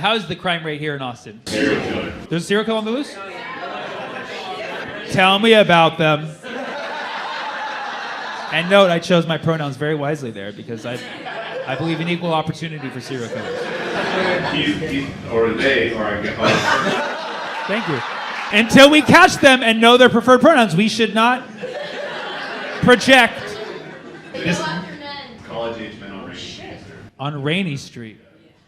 How's the crime rate here in Austin? Serial killer. There's a serial killer on the loose? Tell me about them. And note, I chose my pronouns very wisely there because I believe in equal opportunity for serial killers. Or they are. Thank you. Until we catch them and know their preferred pronouns, we should not project. College-age men on Rainy Street. On Rainy Street.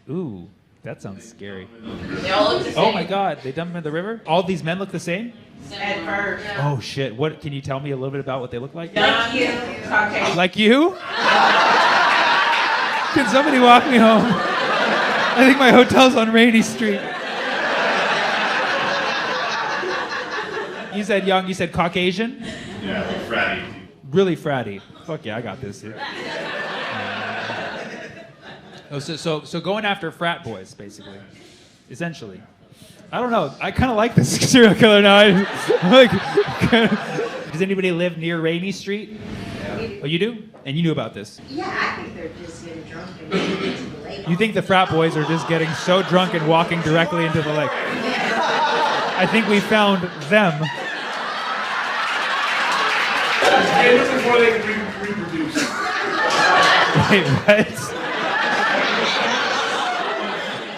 Ooh, that sounds scary. They all look the same. Oh my God, they dump them in the river? All these men look the same? At first. Oh shit, what, can you tell me a little bit about what they look like? Like you. Caucasian. Like you? Can somebody walk me home? I think my hotel's on Rainy Street. You said young, you said Caucasian? Yeah, fratty. Really fratty. Fuck yeah, I got this, dude. So going after frat boys, basically. Essentially. I don't know. I kind of like this serial killer now. Does anybody live near Rainy Street? Yeah. Oh, you do? And you knew about this? Yeah, I think they're just getting drunk and going into the lake. You think the frat boys are just getting so drunk and walking directly into the lake? I think we found them. Get them before they can reproduce. Wait, what?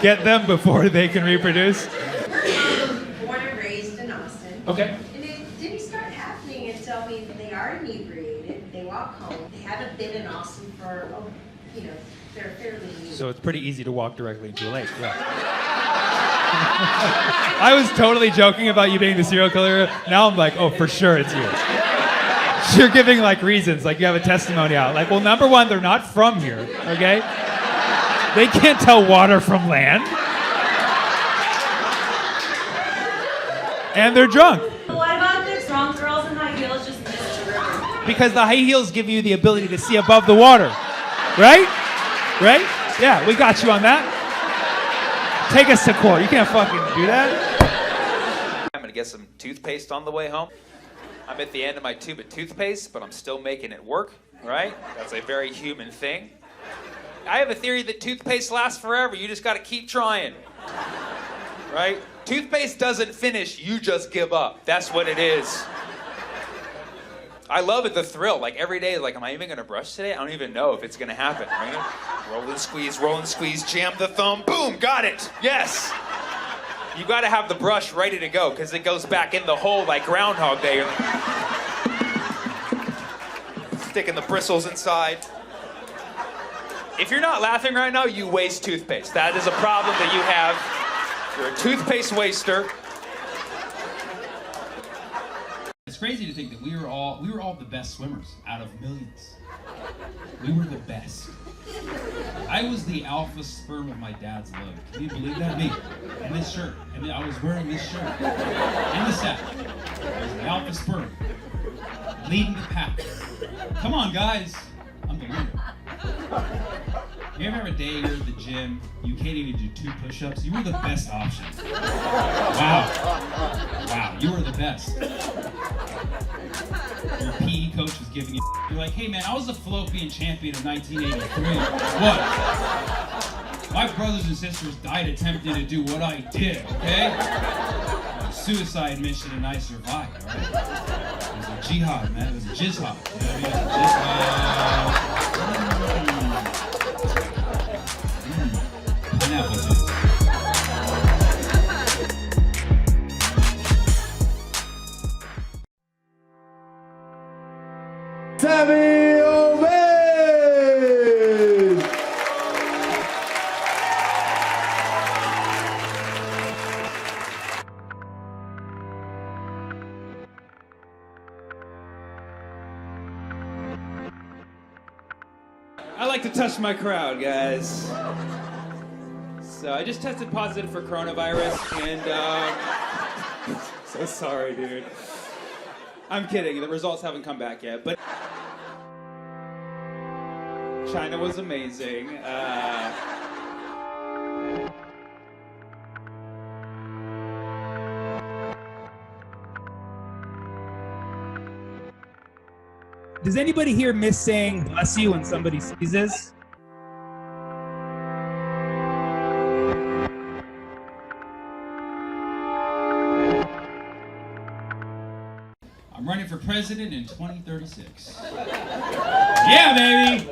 Get them before they can reproduce? Born and raised in Austin. Okay. And it didn't start happening until they are inebriated. They walk home. They haven't been in Austin for, they're fairly new. So it's pretty easy to walk directly into a lake. Yeah. I was totally joking about you being the serial killer. Now I'm like, oh, for sure it's you. You're giving like reasons, like you have a testimony out. Like, well, number one, they're not from here, okay? They can't tell water from land. And they're drunk. What about the drunk girls in high heels just missed the river? Because the high heels give you the ability to see above the water. Right? Right? Yeah, we got you on that. Take us to court. You can't fucking do that. I'm gonna get some toothpaste on the way home. I'm at the end of my tube of toothpaste, but I'm still making it work, right? That's a very human thing. I have a theory that toothpaste lasts forever. You just gotta keep trying, right? Toothpaste doesn't finish, you just give up. That's what it is. I love it, the thrill. Like every day, like, am I even gonna brush today? I don't even know if it's gonna happen. Right? Roll and squeeze, jam the thumb, boom, got it, yes. You gotta have the brush ready to go, because it goes back in the hole like Groundhog Day. Sticking the bristles inside. If you're not laughing right now, you waste toothpaste. That is a problem that you have. You're a toothpaste waster. It's crazy to think that we were all the best swimmers out of millions. We were the best. I was the alpha sperm of my dad's load. Can you believe that? Me. In this shirt. And I was wearing this shirt. In the set. I was the alpha sperm. Leading the pack. Come on, guys. I'm the leader. You ever have a day you're at the gym, you can't even do 2 push-ups? You were the best option. Wow. Wow, you were the best. Your PE coach was giving you, you're like, hey man, I was the fallopian champion in 1983. What? My brothers and sisters died attempting to do what I did, okay? Suicide mission and I survived, alright? It was a jihad, man. It was a jihad. You know what I mean? It was a jihad. Pineapple juice. Sammy Obeid! I like to touch my crowd, guys. So I just tested positive for coronavirus, and so sorry, dude. I'm kidding. The results haven't come back yet, but China was amazing. Does anybody here miss saying bless you when somebody sneezes? president in 2036. Yeah, baby!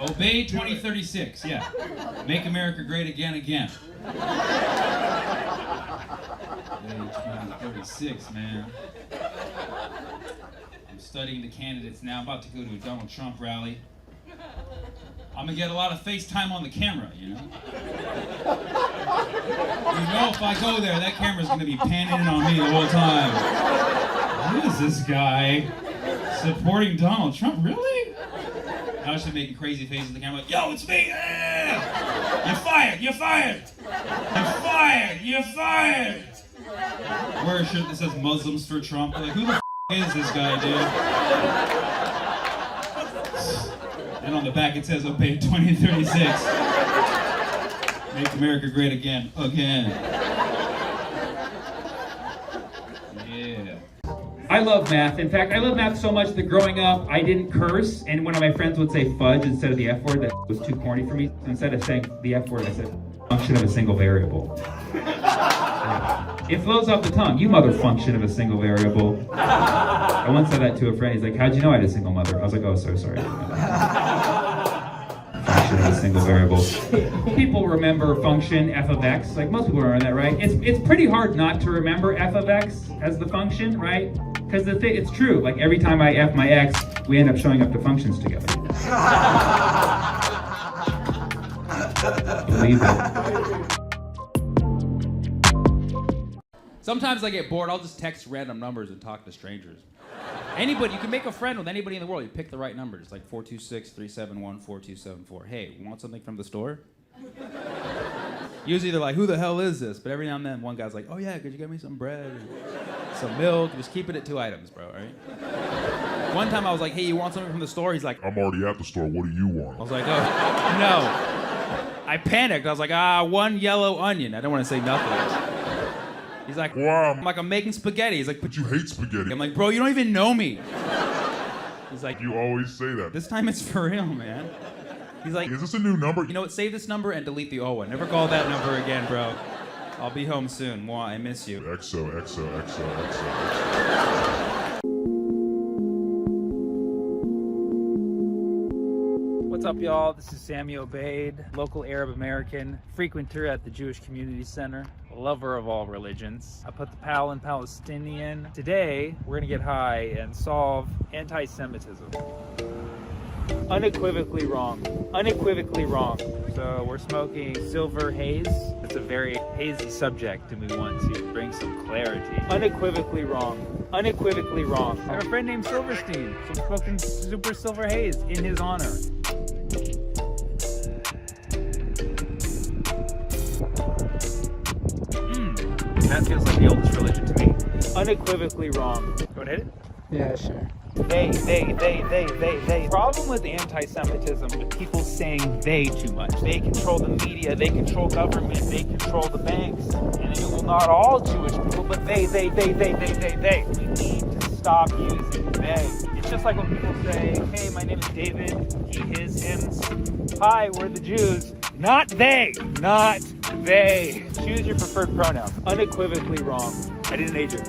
Obeid 2036, yeah. Make America great again. Obeid 2036, man. I'm studying the candidates now. I'm about to go to a Donald Trump rally. I'm gonna get a lot of FaceTime on the camera, you know? You know, if I go there, that camera's gonna be panning in on me the whole time. Who is this guy supporting Donald Trump? Really? I was just making crazy faces at the camera, like, yo, it's me! Ah! You're fired! You're fired! You're fired! You're fired! Wear a shirt that says Muslims for Trump. Like, who the is this guy, dude? And on the back it says Obeid 2036. Make America great again. Yeah. I love math. In fact, I love math so much that growing up, I didn't curse, and one of my friends would say fudge instead of the F word. That was too corny for me. So instead of saying the F word, I said function of a single variable. It flows off the tongue. You mother function of a single variable. I once said that to a friend. He's like, how'd you know I had a single mother? I was like, oh, so sorry. Function of a single variable. People remember function f of x. Like most people remember that, right? It's pretty hard not to remember f of x as the function, right? Because it's true. Like every time I f my x, we end up showing up to functions together. Believe it. Sometimes I get bored, I'll just text random numbers and talk to strangers. Anybody, you can make a friend with anybody in the world. You pick the right numbers, like 426-371-4274. Hey, want something from the store? Usually they're like, who the hell is this? But every now and then one guy's like, oh yeah, could you get me some bread? Some milk? Just keep it at 2 items, bro, right? One time I was like, hey, you want something from the store? He's like, I'm already at the store, what do you want? I was like, oh, no. I panicked. I was like, 1 yellow onion. I don't want to say nothing. He's like, wow. I'm like, I'm making spaghetti. He's like, but you hate spaghetti. I'm like, bro, you don't even know me. He's like, you always say that. This time it's for real, man. He's like, is this a new number? You know what, save this number and delete the old one. Never call that number again, bro. I'll be home soon. Mwah, I miss you. XO. What's up, y'all? This is Sammy Obeid, local Arab American, frequenter at the Jewish Community Center, lover of all religions. I put the Pal in Palestinian. Today, we're gonna get high and solve anti-Semitism. Unequivocally wrong. Unequivocally wrong. So we're smoking silver haze. It's a very hazy subject and we want to bring some clarity. Unequivocally wrong. Unequivocally wrong. I have a friend named Silverstein, so I'm smoking super silver haze in his honor. That feels like the oldest religion to me. Unequivocally wrong. Go ahead. Hit it? Yeah, sure. They. Problem with anti-Semitism is people saying they too much. They control the media, they control government, they control the banks. And it will not all Jewish people, but they. We need to stop using they. It's just like when people say, hey, my name is David, he, his, hims. Hi, we're the Jews. Not they. Not they. Choose your preferred pronoun. Unequivocally wrong. I didn't age it.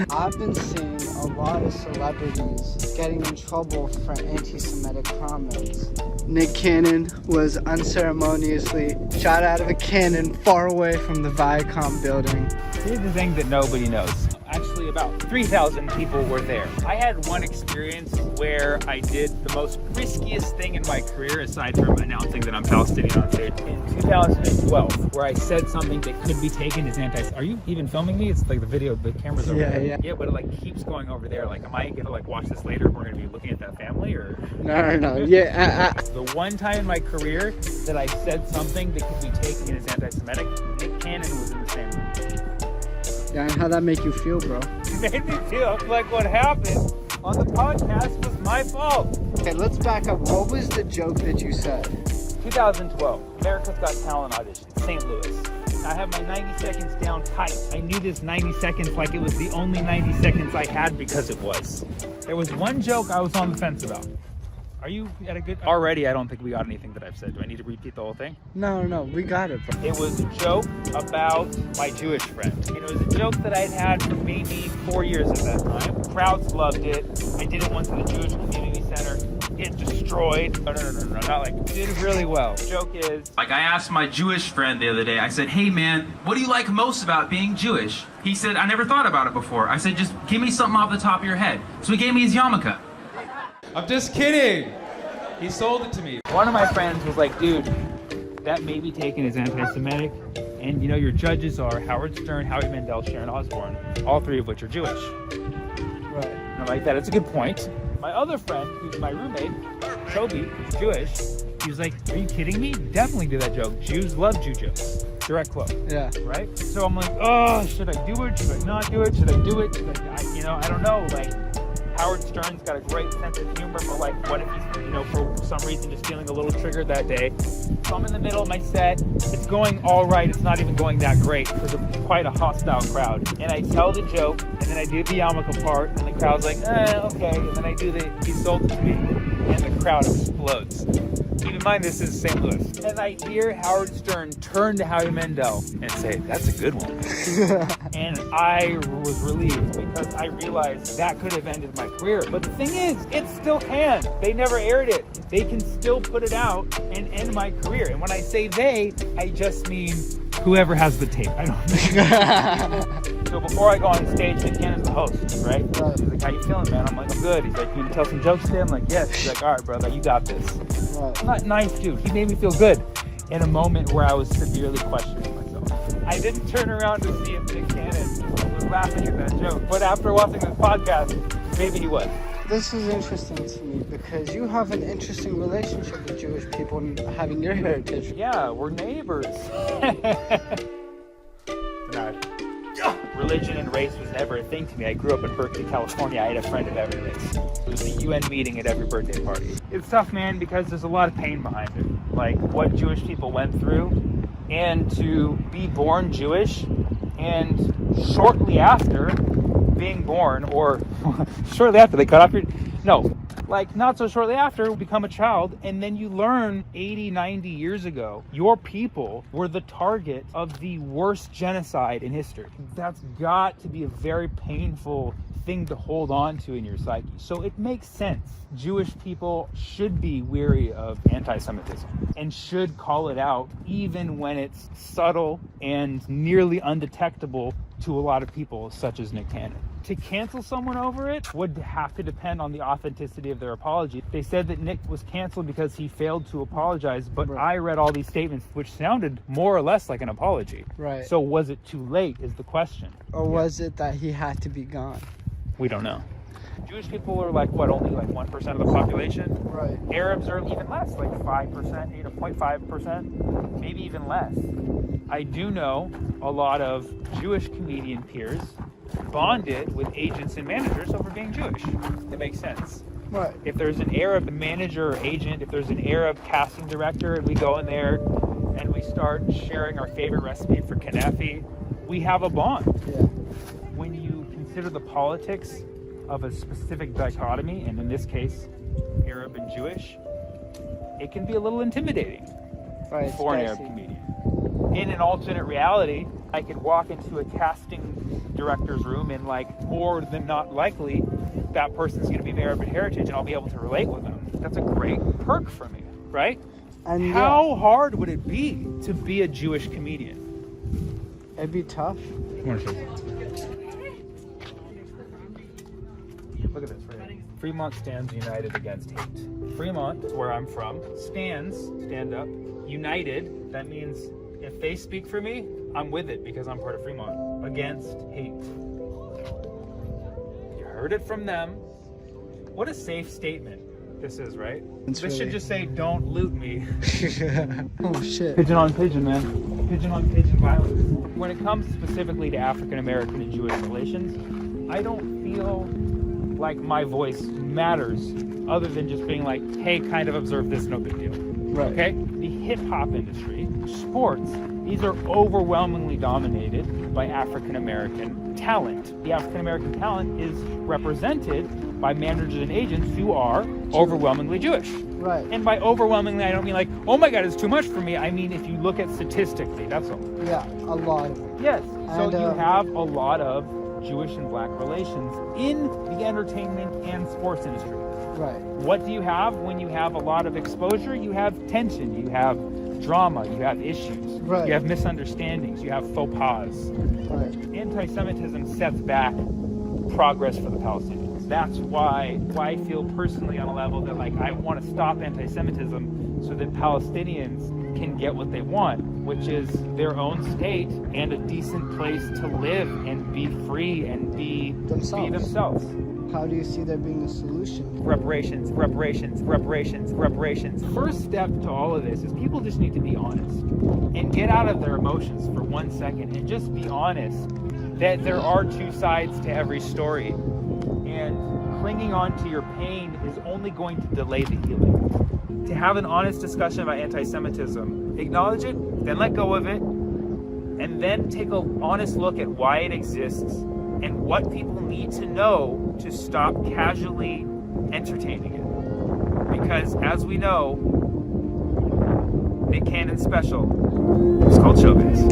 I've been seeing a lot of celebrities getting in trouble for anti-Semitic comments. Nick Cannon was unceremoniously shot out of a cannon far away from the Viacom building. Here's the thing that nobody knows. Actually, about 3,000 people were there. I had one experience where I did the most riskiest thing in my career, aside from announcing that I'm Palestinian on stage, in 2012, where I said something that could be taken as anti. Are you even filming me? It's like the video, the camera's over there. Yeah, but it like keeps going over there. Like, am I gonna like watch this later? We're gonna be looking at that family, or? No. Yeah. The one time in my career that I said something that could be taken as anti-Semitic, Nick Cannon was in the same room. Yeah, and how'd that make you feel, bro? It made me feel like what happened on the podcast was my fault. Okay, let's back up. What was the joke that you said? 2012, America's Got Talent audition, St. Louis. I have my 90 seconds down tight. I knew this 90 seconds like it was the only 90 seconds I had because it was. There was one joke I was on the fence about. Are you at a good... Already, I don't think we got anything that I've said. Do I need to repeat the whole thing? No, we got it, bro. It was a joke about my Jewish friend. And it was a joke that I'd had for maybe 4 years at that time. Crowds loved it. I did it once at the Jewish Community Center. It destroyed. No, not like, it did really well. The joke is... Like, I asked my Jewish friend the other day, I said, hey man, what do you like most about being Jewish? He said, I never thought about it before. I said, just give me something off the top of your head. So he gave me his yarmulke. I'm just kidding. He sold it to me. One of my friends was like, dude, that may be taken as anti-Semitic. And you know, your judges are Howard Stern, Howie Mandel, Sharon Osbourne, all three of which are Jewish. Right. And I'm like, that is a good point. My other friend, who's my roommate, Toby, who's Jewish, he was like, are you kidding me? Definitely do that joke. Jews love Jew jokes. Direct quote. Yeah. Right? So I'm like, oh, should I do it? Should I not do it? Should I do it? I don't know. Like, Howard Stern's got a great sense of humor, but like, what if he's, for some reason just feeling a little triggered that day? So I'm in the middle of my set. It's going all right. It's not even going that great because it's quite a hostile crowd. And I tell the joke, and then I do the yarmulke part, and the crowd's like, okay. And then I do he sold it to me, and the crowd explodes. Keep in mind, this is St. Louis. And I hear Howard Stern turn to Howie Mandel and say, that's a good one. And I was relieved because I realized that could have ended my career. But the thing is, it still can. They never aired it. They can still put it out and end my career. And when I say they, I just mean whoever has the tape. I don't know. So before I go on stage, Nick Cannon's the host, right? He's like, how you feeling, man? I'm like, I'm good. He's like, you gonna tell some jokes today? I'm like, yes. He's like, all right, brother, you got this. Not nice dude. He made me feel good in a moment where I was severely questioning myself. I didn't turn around to see if Nick Cannon was laughing at that joke, but after watching this podcast, maybe he was. This is interesting to me because you have an interesting relationship with Jewish people and having your heritage. Yeah, we're neighbors. Religion and race was never a thing to me. I grew up in Berkeley, California. I had a friend of every race. It was the UN meeting at every birthday party. It's tough, man, because there's a lot of pain behind it. Like what Jewish people went through, and to be born Jewish, and shortly after being born, or shortly after they cut off your... No, like not so shortly after, become a child, and then you learn 80, 90 years ago, your people were the target of the worst genocide in history. That's got to be a very painful thing to hold on to in your psyche. So it makes sense. Jewish people should be weary of anti-Semitism and should call it out even when it's subtle and nearly undetectable to a lot of people, such as Nick Cannon. To cancel someone over it would have to depend on the authenticity of their apology. They said that Nick was canceled because he failed to apologize, but I read all these statements which sounded more or less like an apology. Right. So was it too late is the question. Or was it that he had to be gone? We don't know. Jewish people are like, what, only like 1% of the population? Right. Arabs are even less, like 5%, 0.5%, maybe even less. I do know a lot of Jewish comedian peers bonded with agents and managers over being Jewish. It makes sense. Right. If there's an Arab manager or agent, if there's an Arab casting director, and we go in there and we start sharing our favorite recipe for kanafi, we have a bond. Yeah. When you consider the politics of a specific dichotomy, and in this case, Arab and Jewish, it can be a little intimidating for an Arab comedian. In an alternate reality, I could walk into a casting director's room and like more than not likely that person's going to be of Arab heritage and I'll be able to relate with them. That's a great perk for me, right? And how hard would it be to be a Jewish comedian? It'd be tough. Look at this. Fremont stands united against hate. Fremont, where I'm from, stands, stand up, united. That means if they speak for me, I'm with it because I'm part of Fremont. Against hate. You heard it from them. What a safe statement this is, right? This should just say, don't loot me. Oh shit. Pigeon on pigeon, man. Pigeon on pigeon violence. When it comes specifically to African American and Jewish relations, I don't feel like my voice matters other than just being like, hey, kind of observe this, no big deal. Right. Okay? The hip-hop industry, sports, these are overwhelmingly dominated by African American talent. The African American talent is represented by managers and agents who are overwhelmingly Jewish. Right. And by overwhelmingly, I don't mean like, oh my God, it's too much for me. I mean, if you look at statistically, that's all. Yeah, a lot of them. Yes. So And, you have a lot of Jewish and black relations in the entertainment and sports industry. Right. What do you have when you have a lot of exposure? You have tension, you have drama, you have issues, Right. you have misunderstandings, you have faux pas. Right. Anti-Semitism sets back progress for the Palestinians. That's why I feel personally on a level that like I want to stop anti-Semitism so that Palestinians can get what they want, which is their own state and a decent place to live and be free and be themselves. How do you see there being a solution? Reparations. First step to all of this is people just need to be honest and get out of their emotions for 1 second and just be honest that there are two sides to every story, and clinging on to your pain is only going to delay the healing. To have an honest discussion about anti-Semitism, acknowledge it, then let go of it, and then take an honest look at why it exists and what people need to know to stop casually entertaining it. Because as we know, Nick Cannon's special is called Showbiz.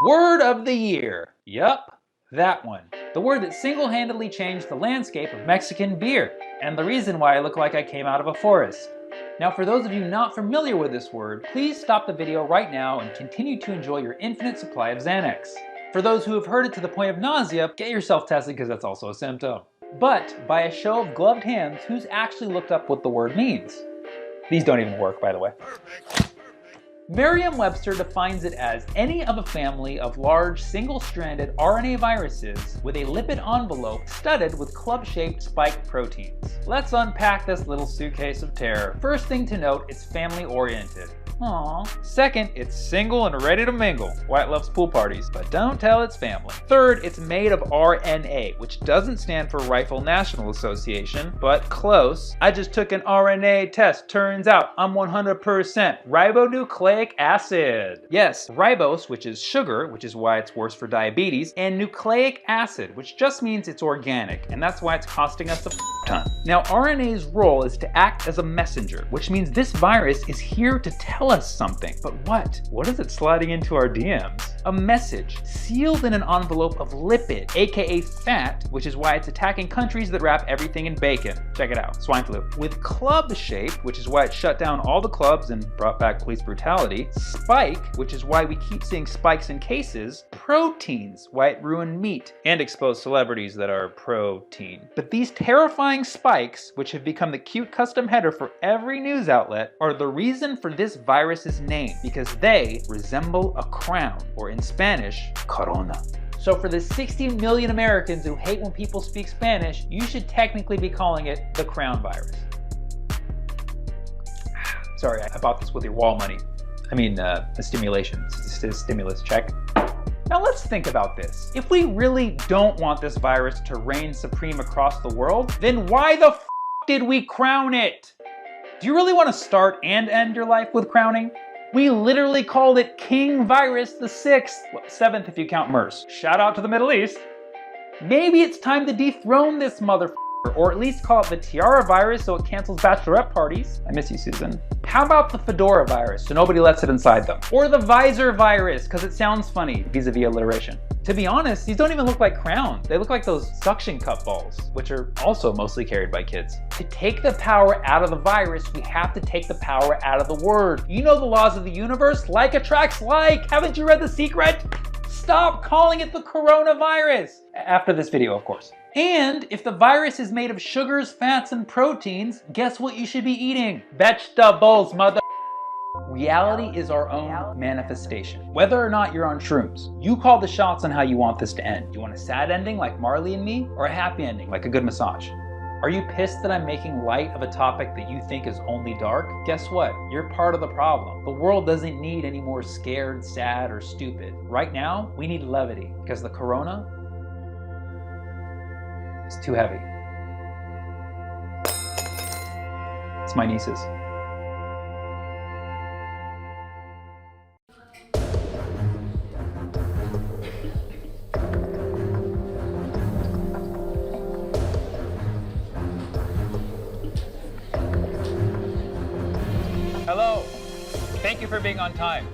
Word of the year. Yup, that one. The word that single-handedly changed the landscape of Mexican beer, and the reason why I look like I came out of a forest. Now, for those of you not familiar with this word, please stop the video right now and continue to enjoy your infinite supply of Xanax. For those who have heard it to the point of nausea, get yourself tested because that's also a symptom. But by a show of gloved hands, who's actually looked up what the word means? These don't even work, by the way. Merriam-Webster defines it as any of a family of large single-stranded RNA viruses with a lipid envelope studded with club-shaped spike proteins. Let's unpack this little suitcase of terror. First thing to note, it's family-oriented. Aww. Second, it's single and ready to mingle. White loves pool parties, but don't tell its family. Third, it's made of RNA, which doesn't stand for Rifle National Association, but close. I just took an RNA test. Turns out I'm 100% ribonucleic acid. Yes, ribose, which is sugar, which is why it's worse for diabetes, and nucleic acid, which just means it's organic, and that's why it's costing us a ton. Now, RNA's role is to act as a messenger, which means this virus is here to tell us something. But what? What is it sliding into our DMs? A message sealed in an envelope of lipid, aka fat, which is why it's attacking countries that wrap everything in bacon. Check it out, swine flu. With club shape, which is why it shut down all the clubs and brought back police brutality. Spike, which is why we keep seeing spikes in cases. Proteins, why it ruined meat and exposed celebrities that are protein. But these terrifying spikes, which have become the cute custom header for every news outlet, are the reason for this virus's name, because they resemble a crown, or in Spanish, corona. So for the 60 million Americans who hate when people speak Spanish, you should technically be calling it the crown virus. Sorry, I bought this with your wall money. I mean, a stimulus check. Now let's think about this. If we really don't want this virus to reign supreme across the world, then why the f did we crown it? Do you really want to start and end your life with crowning? We literally called it King Virus the 6th, well, 7th if you count MERS. Shout out to the Middle East. Maybe it's time to dethrone this motherfucker, or at least call it the Tiara virus so it cancels bachelorette parties. I miss you, Susan. How about the Fedora virus so nobody lets it inside them? Or the Visor virus because it sounds funny vis-a-vis alliteration. To be honest, these don't even look like crowns. They look like those suction cup balls, which are also mostly carried by kids. To take the power out of the virus, we have to take the power out of the word. You know the laws of the universe? Like attracts like. Haven't you read The Secret? Stop calling it the coronavirus. After this video, of course. And if the virus is made of sugars, fats, and proteins, guess what you should be eating? Vegetables, mother. Reality is our own manifestation. Whether or not you're on shrooms, you call the shots on how you want this to end. You want a sad ending like Marley and Me, or a happy ending like a good massage? Are you pissed that I'm making light of a topic that you think is only dark? Guess what? You're part of the problem. The world doesn't need any more scared, sad, or stupid. Right now, we need levity, because the corona is too heavy. It's my nieces. for being on time.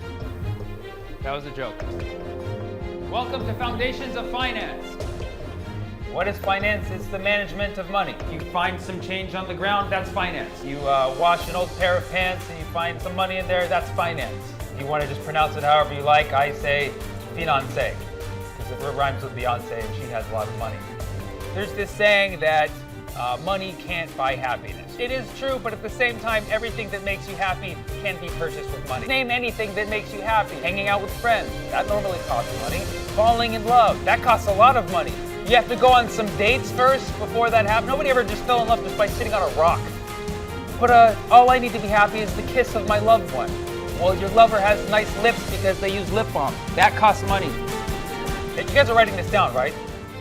That was a joke. Welcome to Foundations of Finance. What is finance? It's the management of money. You find some change on the ground, that's finance. You wash an old pair of pants and you find some money in there, that's finance. If you want to just pronounce it however you like, I say finance, because it rhymes with Beyonce and she has a lot of money. There's this saying that money can't buy happiness. It is true, but at the same time, everything that makes you happy can be purchased with money. Name anything that makes you happy. Hanging out with friends, that normally costs money. Falling in love, that costs a lot of money. You have to go on some dates first before that happens. Nobody ever just fell in love just by sitting on a rock. But all I need to be happy is the kiss of my loved one. Well, your lover has nice lips because they use lip balm. That costs money. You guys are writing this down, right?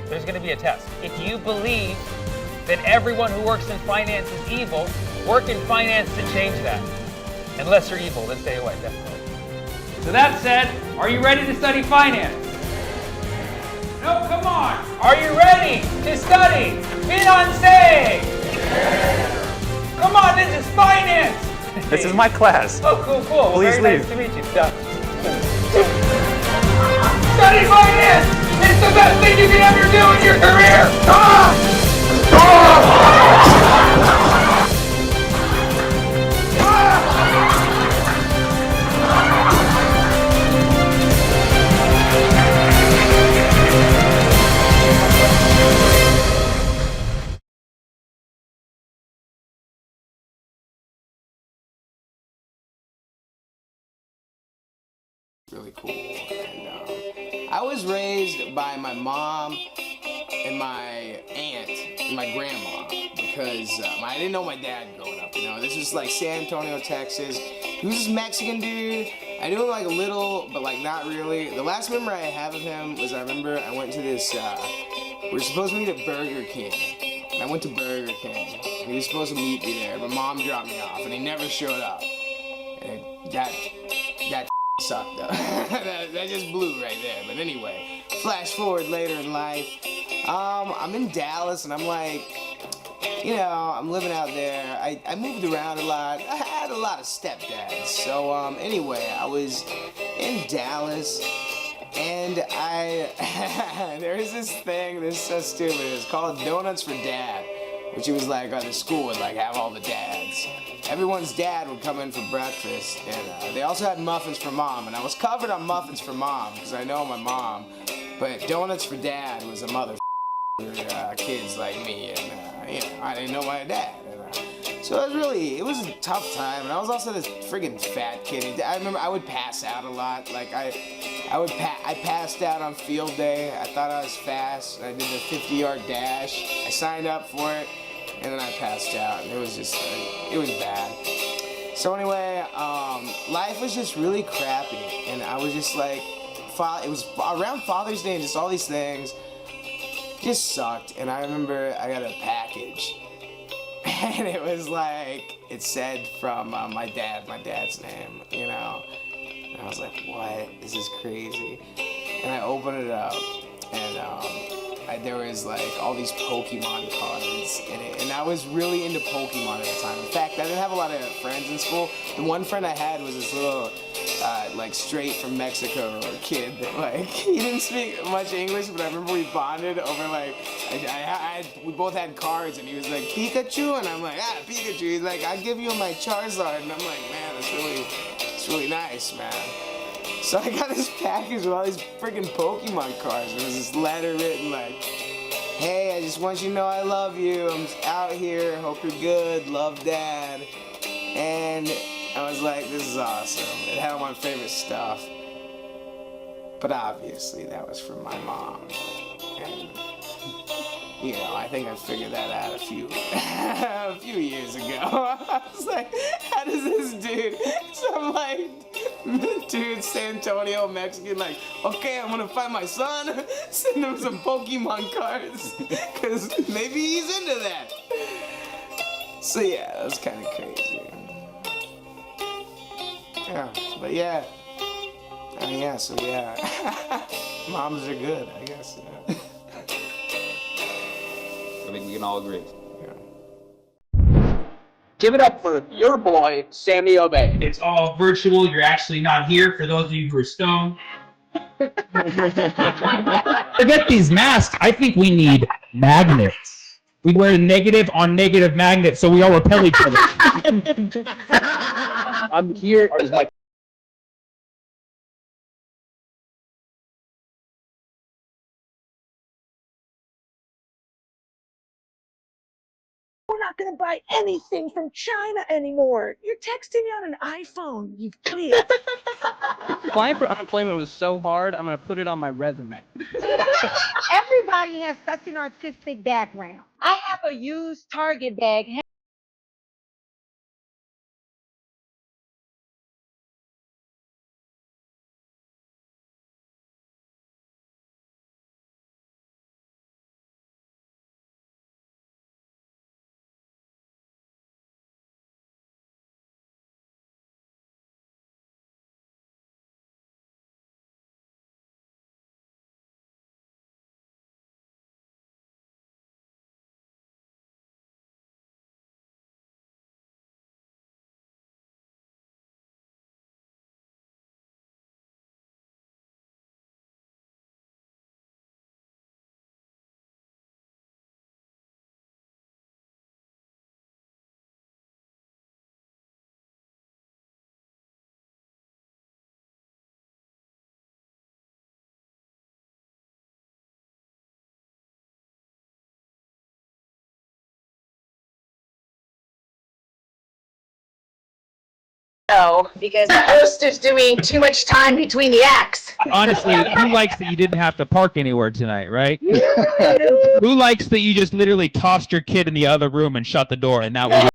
There's going to be a test. If you believe that everyone who works in finance is evil, work in finance to change that. Unless you're evil, then stay away, definitely. So that said, are you ready to study finance? No, come on. Are you ready to study finance? Come on, this is finance. This is my class. Oh, cool. Well, Please very leave. nice to meet you. Study finance. It's the best thing you can ever do in your career. Really cool. And I was raised by my mom and my aunt and my grandma because I didn't know my dad growing up. You know, this was like San Antonio, Texas. He was this Mexican dude. I knew him like a little, but like not really. The last memory I have of him was I remember I went to this. We were supposed to meet at Burger King. And I went to Burger King. He was supposed to meet me there. My mom dropped me off, and he never showed up. And that sucked though. that just blew right there. But anyway, flash forward later in life. I'm in Dallas and I'm like, you know, I'm living out there. I moved around a lot. I had a lot of stepdads. So anyway, I was in Dallas and there is this thing that's so stupid. It's called Donuts for Dad, which it was like the school would like have all the dads. Everyone's dad would come in for breakfast, and they also had muffins for mom, and I was covered on muffins for mom, because I know my mom, but Donuts for Dad was a mother for kids like me, and you know, I didn't know my dad. And, so it was a tough time, and I was also this friggin' fat kid. I remember I would pass out a lot, like I passed out on field day. I thought I was fast, I did the 50-yard dash, I signed up for it, and then I passed out, and it was just, it was bad. So anyway, life was just really crappy, and I was just like, it was around Father's Day and just all these things just sucked, and I remember I got a package, and it was like, it said from my dad's name, you know, and I was like, what? This is crazy. And I opened it up, and there was like all these Pokemon cards in it, and I was really into Pokemon at the time. In fact, I didn't have a lot of friends in school. The one friend I had was this little, like straight from Mexico kid that like, he didn't speak much English, but I remember we bonded over like, we both had cards, and he was like, Pikachu, and I'm like, Pikachu. He's like, I'll give you my Charizard, and I'm like, man, it's really nice, man. So I got this package with all these freaking Pokemon cards. There was this letter written like, hey, I just want you to know I love you. I'm out here. Hope you're good. Love, Dad. And I was like, this is awesome. It had all my favorite stuff. But obviously that was from my mom. And, you know, I think I figured that out a few years ago. I was like, how does this dude, some like, dude, San Antonio, Mexican, like, okay, I'm gonna find my son, send him some Pokemon cards, because maybe he's into that. So yeah, that was kind of crazy. Yeah, but yeah. So yeah. Moms are good, I guess. Yeah. I think we can all agree. Give it up for your boy, Sammy Obeid. It's all virtual. You're actually not here. For those of you who are stoned. Forget these masks. I think we need magnets. We wear negative on negative magnets so we all repel each other. I'm here as my We're not going to buy anything from China anymore. You're texting on an iPhone, you idiot. Applying for unemployment was so hard, I'm going to put it on my resume. Everybody has such an artistic background. I have a used Target bag. No, because the host is doing too much time between the acts. Honestly, who likes that you didn't have to park anywhere tonight, right? Who likes that you just literally tossed your kid in the other room and shut the door and that was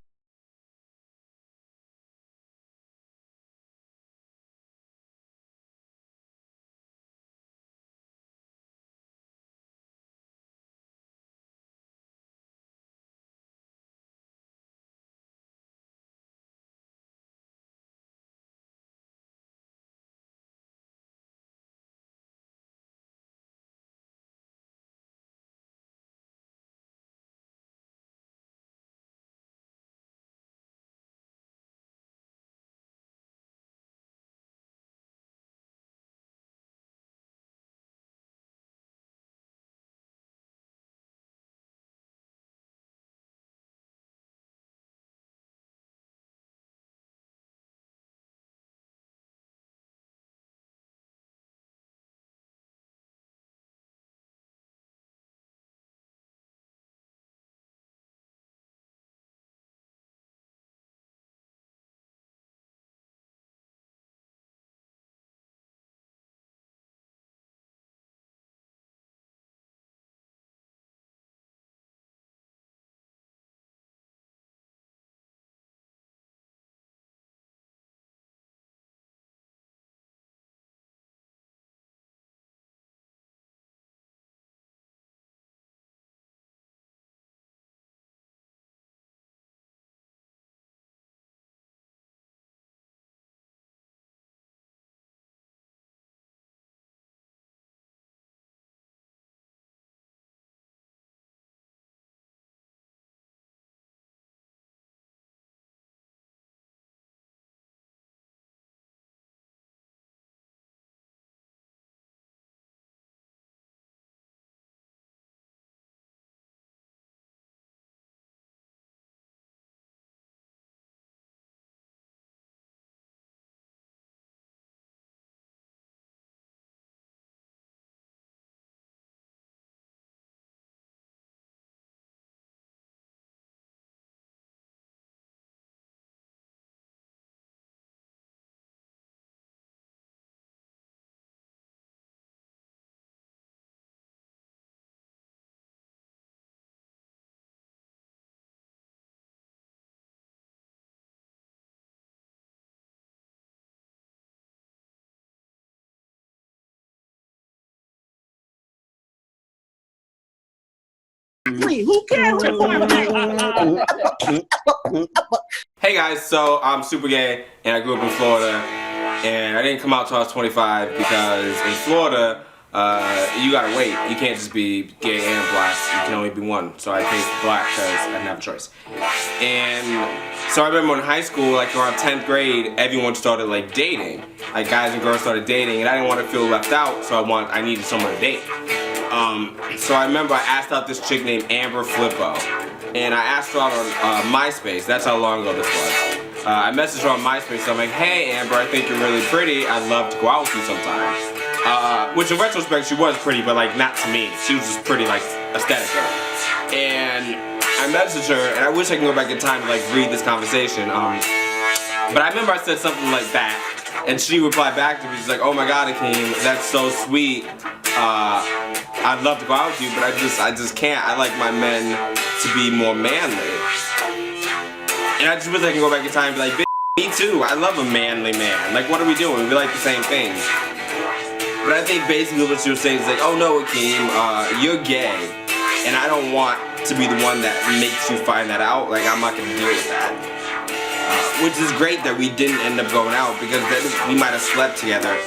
Who cares? Hey guys, so I'm super gay and I grew up in Florida and I didn't come out till I was 25 because in Florida you gotta wait. You can't just be gay and black. You can only be one. So I picked black because I didn't have a choice. And so I remember in high school, like around 10th grade, everyone started like dating. Like guys and girls started dating, and I didn't want to feel left out, so I needed someone to date. So I remember I asked out this chick named Amber Flippo, and I asked her out on MySpace. That's how long ago this was. I messaged her on MySpace. So I'm like, hey Amber, I think you're really pretty. I'd love to go out with you sometime. Which in retrospect, she was pretty, but like not to me. She was just pretty, like aesthetically. And I messaged her, and I wish I could go back in time to like read this conversation. But I remember I said something like that, and she replied back to me. She's like, "Oh my God, Akeem, that's so sweet. I'd love to go out with you, but I just can't. I like my men to be more manly." And I just wish I could go back in time and be like, "Bitch, me too. I love a manly man. Like, what are we doing? We like the same things." But I think basically what she was saying is like, "Oh no, Akeem, you're gay, and I don't want to be the one that makes you find that out. Like, I'm not gonna deal with that." Which is great that we didn't end up going out, because then we might have slept together,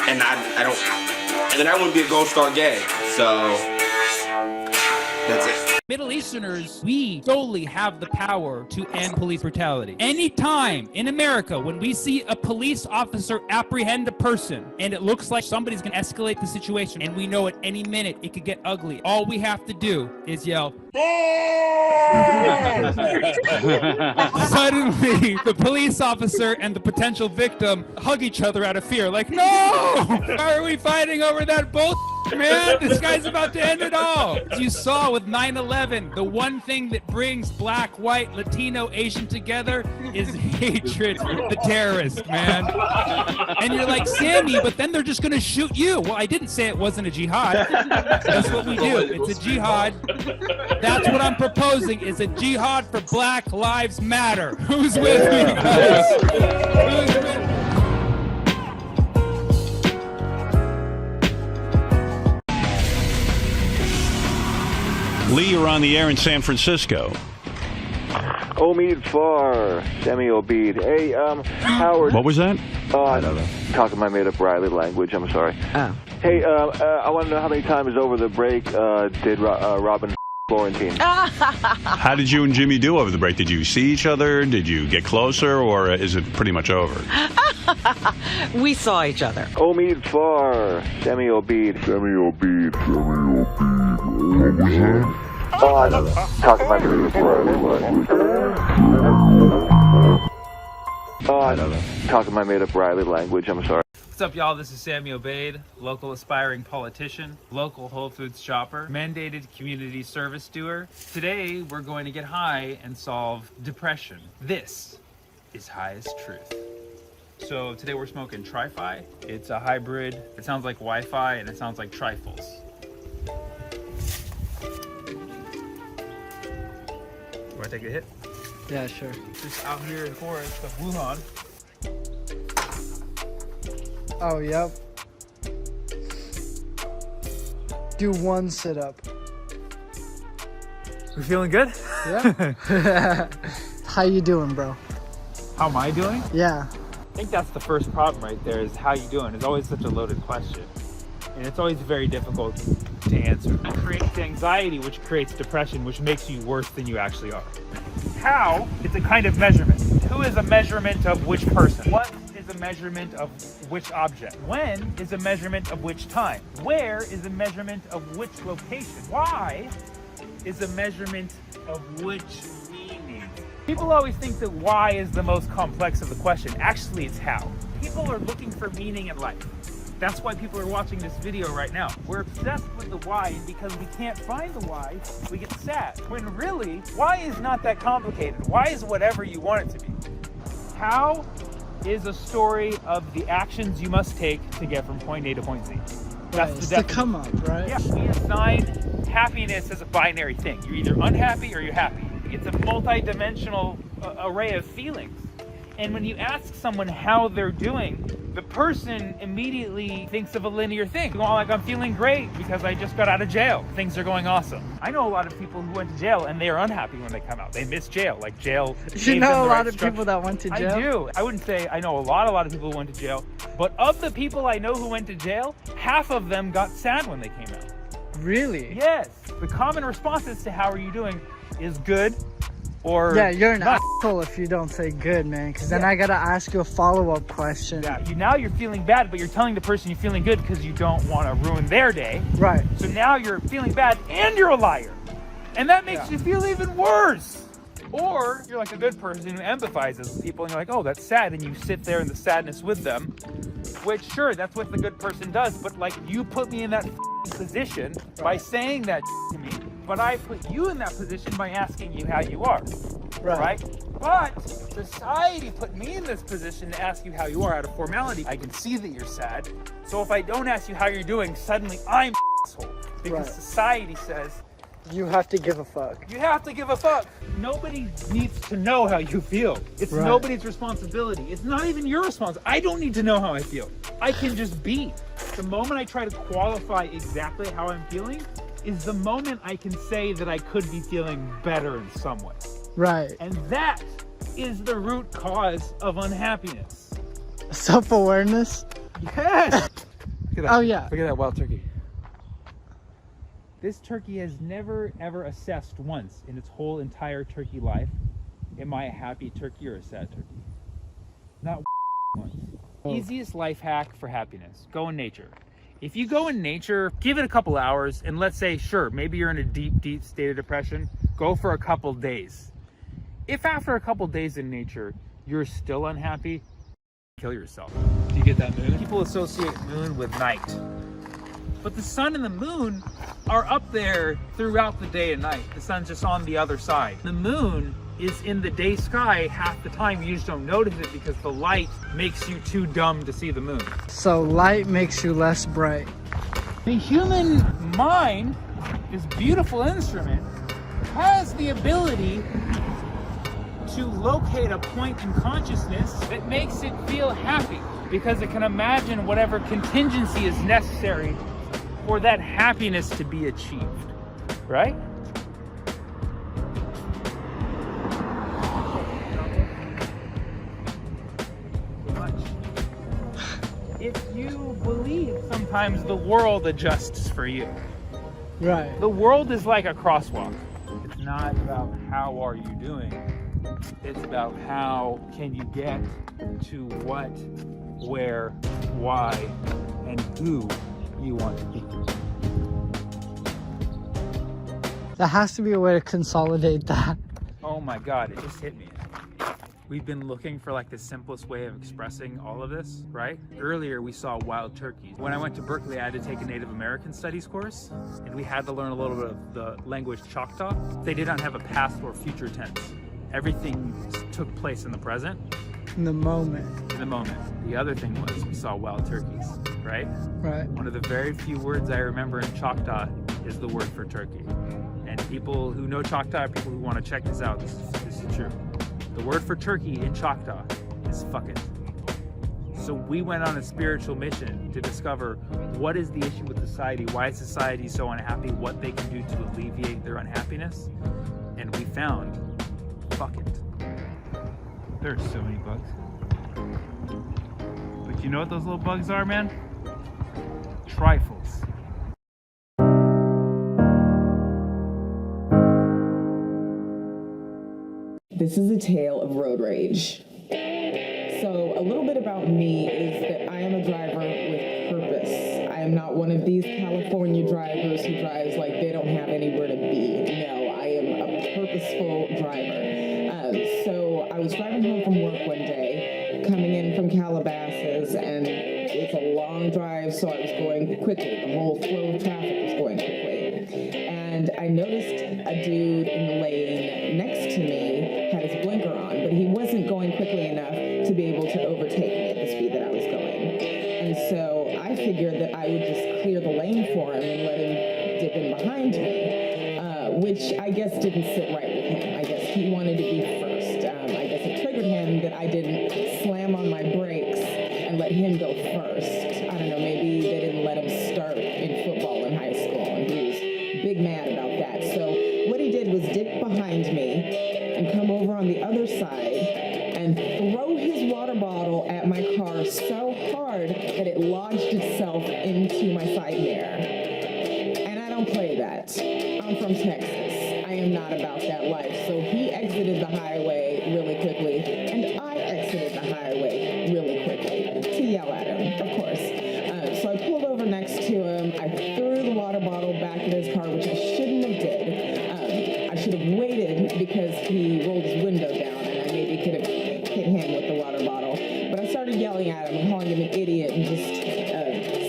and and then I wouldn't be a gold star gay. So that's it. Middle Easterners, we solely have the power to end police brutality. Anytime in America when we see a police officer apprehend a person and it looks like somebody's gonna escalate the situation and we know at any minute it could get ugly, all we have to do is yell, suddenly the police officer and the potential victim hug each other out of fear, like, no! Why are we fighting over that bullshit? Man, this guy's about to end it all. As you saw with 9/11, the one thing that brings black, white, Latino, Asian together is hatred for the terrorist, man. And you're like, Sammy, but then they're just gonna shoot you. Well, I didn't say it wasn't a jihad. That's what we do. It's a jihad. That's what I'm proposing, is a jihad for Black Lives Matter. Who's with me, guys? Who's with me? Lee, you're on the air in San Francisco. Omeid for Sammy Obeid. Hey, Howard. What was that? I don't know. Talking my made-up Riley language. I'm sorry. Hey, I want to know how many times over the break did Robin Florentine? How did you and Jimmy do over the break? Did you see each other? Did you get closer, or is it pretty much over? We saw each other. Omeid for Sammy Obeid. Sammy Obeid. Sammy Obeid. What was that? I don't know. Talking my made-up Riley language. I don't know. Talking my made-up Riley language. I'm sorry. What's up, y'all? This is Sammy Obeid, local aspiring politician, local Whole Foods shopper, mandated community service doer. Today, we're going to get high and solve depression. This is High as Truth. So today we're smoking Tri-Fi. It's a hybrid. It sounds like Wi-Fi and it sounds like trifles. You wanna take a hit? Yeah, sure. Just out here in the forest of Wuhan. Oh, yep. Do one sit-up. We feeling good? Yeah. How you doing, bro? How am I doing? Yeah. I think that's the first problem right there, is how you doing. It's always such a loaded question. And it's always very difficult to answer. It creates anxiety, which creates depression, which makes you worse than you actually are. How is a kind of measurement. Who is a measurement of which person? What is a measurement of which object? When is a measurement of which time? Where is a measurement of which location? Why is a measurement of which meaning? People always think that why is the most complex of the question. Actually, it's how. People are looking for meaning in life. That's why people are watching this video right now. We're obsessed with the why, and because we can't find the why, we get sad. When really, why is not that complicated. Why is whatever you want it to be. How is a story of the actions you must take to get from point A to point Z. That's It's the come up, right? Yeah, we assign happiness as a binary thing. You're either unhappy or you're happy. It's a multi-dimensional array of feelings. And when you ask someone how they're doing, the person immediately thinks of a linear thing. Well, like, I'm feeling great because I just got out of jail. Things are going awesome. I know a lot of people who went to jail and they are unhappy when they come out. They miss jail. Like, jail. You know a lot of people that went to jail? I do. I wouldn't say I know a lot of people who went to jail. But of the people I know who went to jail, half of them got sad when they came out. Really? Yes. The common responses to how are you doing is good. Or yeah, you're an asshole if you don't say good, man, because then I gotta ask you a follow-up question. Yeah, now you're feeling bad, but you're telling the person you're feeling good because you don't want to ruin their day. Right. So now you're feeling bad and you're a liar. And that makes you feel even worse. Or you're like a good person who empathizes with people and you're like, oh, that's sad, and you sit there in the sadness with them, which, sure, that's what the good person does, but like, you put me in that position by saying that to me. But I put you in that position by asking you how you are, right? But society put me in this position to ask you how you are out of formality. I can see that you're sad. So if I don't ask you how you're doing, suddenly I'm an asshole. Because society says, you have to give a fuck. You have to give a fuck. Nobody needs to know how you feel. It's nobody's responsibility. It's not even your responsibility. I don't need to know how I feel. I can just be. The moment I try to qualify exactly how I'm feeling is the moment I can say that I could be feeling better in some way. Right. And that is the root cause of unhappiness. Self-awareness? Yes! Look at that. Oh, yeah. Look at that wild turkey. This turkey has never, ever assessed once in its whole entire turkey life, am I a happy turkey or a sad turkey? Not once. Easiest life hack for happiness, go in nature. If you go in nature, give it a couple hours, and let's say, sure, maybe you're in a deep, deep state of depression, go for a couple days. If after a couple days in nature, you're still unhappy, kill yourself. Do you get that moon? People associate moon with night. But the sun and the moon are up there throughout the day and night. The sun's just on the other side. The moon is in the day sky half the time. You just don't notice it because the light makes you too dumb to see the moon. So light makes you less bright. The human mind, this beautiful instrument, has the ability to locate a point in consciousness that makes it feel happy because it can imagine whatever contingency is necessary for that happiness to be achieved, right? If you believe sometimes the world adjusts for you. Right. The world is like a crosswalk. It's not about how are you doing. It's about how can you get to what, where, why, and who you want to be. There has to be a way to consolidate that. Oh my God, it just hit me. We've been looking for like the simplest way of expressing all of this, right? Earlier we saw wild turkeys. When I went to Berkeley, I had to take a Native American Studies course, and we had to learn a little bit of the language Choctaw. They did not have a past or future tense. Everything took place in the present. In the moment. In the moment. The other thing was we saw wild turkeys, right? Right. One of the very few words I remember in Choctaw is the word for turkey. And people who know Choctaw, people who want to check this out, this is true. The word for turkey in Choctaw is fuck it. So we went on a spiritual mission to discover what is the issue with society, why is society so unhappy, what they can do to alleviate their unhappiness. And we found fuck it. There are so many bugs. But you know what those little bugs are, man? Trifles. This is a tale of road rage. So a little bit about me is that I am a driver with purpose. I am not one of these California drivers who drives like they don't have anywhere to be. No, I am a purposeful driver. So I was driving home from work one day, coming in from Calabasas, and it's a long drive, so I was going quickly. The whole flow of traffic was going quickly. And I noticed a dude in the lane next to me had his blinker on, but he wasn't going quickly enough to be able to overtake me at the speed that I was going. And so I figured that I would just clear the lane for him and let him dip in behind me, which I guess didn't sit right with him. I guess he wanted to be first. I guess it triggered him that I didn't slam on my brakes and let him go first. I don't know, maybe they didn't let him start in football in high school, and he was big mad about that. So what he did was dip behind me and come over on the other side and throw his water bottle at my car so hard that it lodged itself into my side mirror. And I don't play that. I'm from Texas. I am not about that life. So he exited the highway really quickly, and I exited the highway really quickly to yell at him, of course. So I pulled over next to him. I threw the water bottle back in his car, which I shouldn't have did. I should have waited because he rolled his window down, and I maybe could have hit him with the water bottle. But I started yelling at him and calling him an idiot and just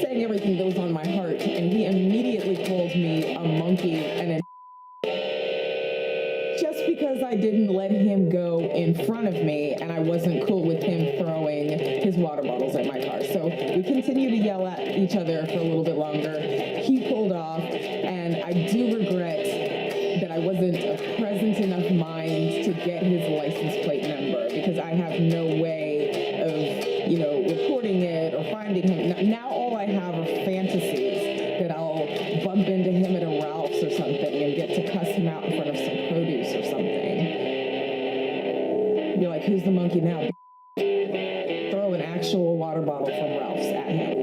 saying everything that was on my heart. And he immediately called me a monkey and a just because I didn't let him go in front of me and I wasn't cool with him throwing his water bottles at my car. So we continued to yell at each other for a little bit longer. He pulled off, and I do regret that I wasn't a present enough mind to get his license plate number, because I have no way of, reporting it or finding him. Now all I have are fantasies that I'll bump into him at a Ralph's or something and get to cuss him out in front of some produce or something. Be like, who's the monkey now? Throw an actual water bottle from Ralph's at him.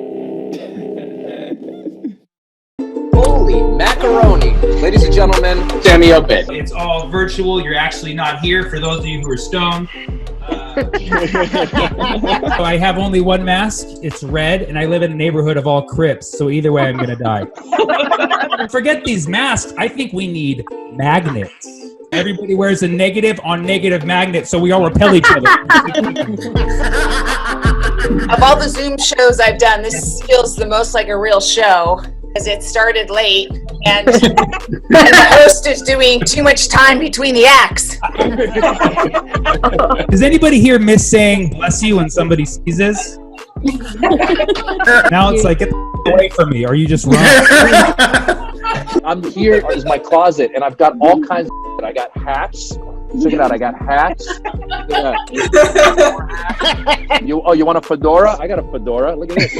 Holy macaroni. Ladies and gentlemen, Sammy Obeid. It's all virtual. You're actually not here for those of you who are stoned. So I have only one mask. It's red, and I live in a neighborhood of all Crips, so either way I'm gonna die. Forget these masks. I think we need magnets. Everybody wears a negative on negative magnet, so we all repel each other. Of all the Zoom shows I've done, this feels the most like a real show, because it started late and the host is doing too much time between the acts. Does anybody here miss saying bless you when somebody sneezes? Now it's like, get the away from me. Are you just wrong? I'm here is my closet, and I've got all kinds of shit. I got hats. Check it out. I got hats. Yeah. You want a fedora? I got a fedora. Look at this.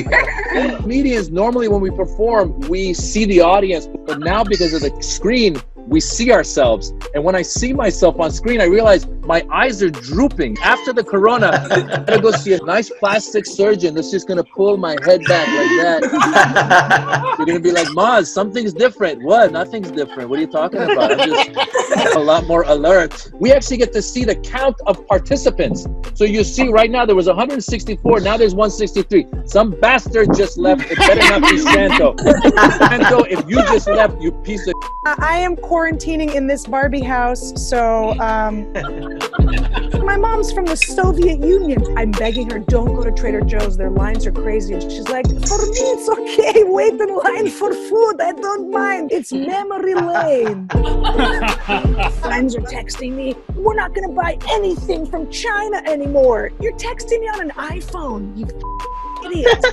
Comedians, normally when we perform, we see the audience, but now because of the screen, we see ourselves. And when I see myself on screen, I realize my eyes are drooping. After the corona, I'm gonna go see a nice plastic surgeon that's just gonna pull my head back like that. You're gonna be like, Maz, something's different. What? Nothing's different. What are you talking about? I'm just a lot more alert. We actually get to see the count of participants. So you see right now there was 164, now there's 163. Some bastard just left. It better not be Santo. Santo, if you just left, you piece of I am quarantining in this Barbie house, so my mom's from the Soviet Union. I'm begging her, don't go to Trader Joe's, their lines are crazy. And she's like, for me it's okay, wait in line for food, I don't mind, it's memory lane. Friends are texting me, we're not gonna buy anything from China anymore. You're texting me on an iPhone, you idiot.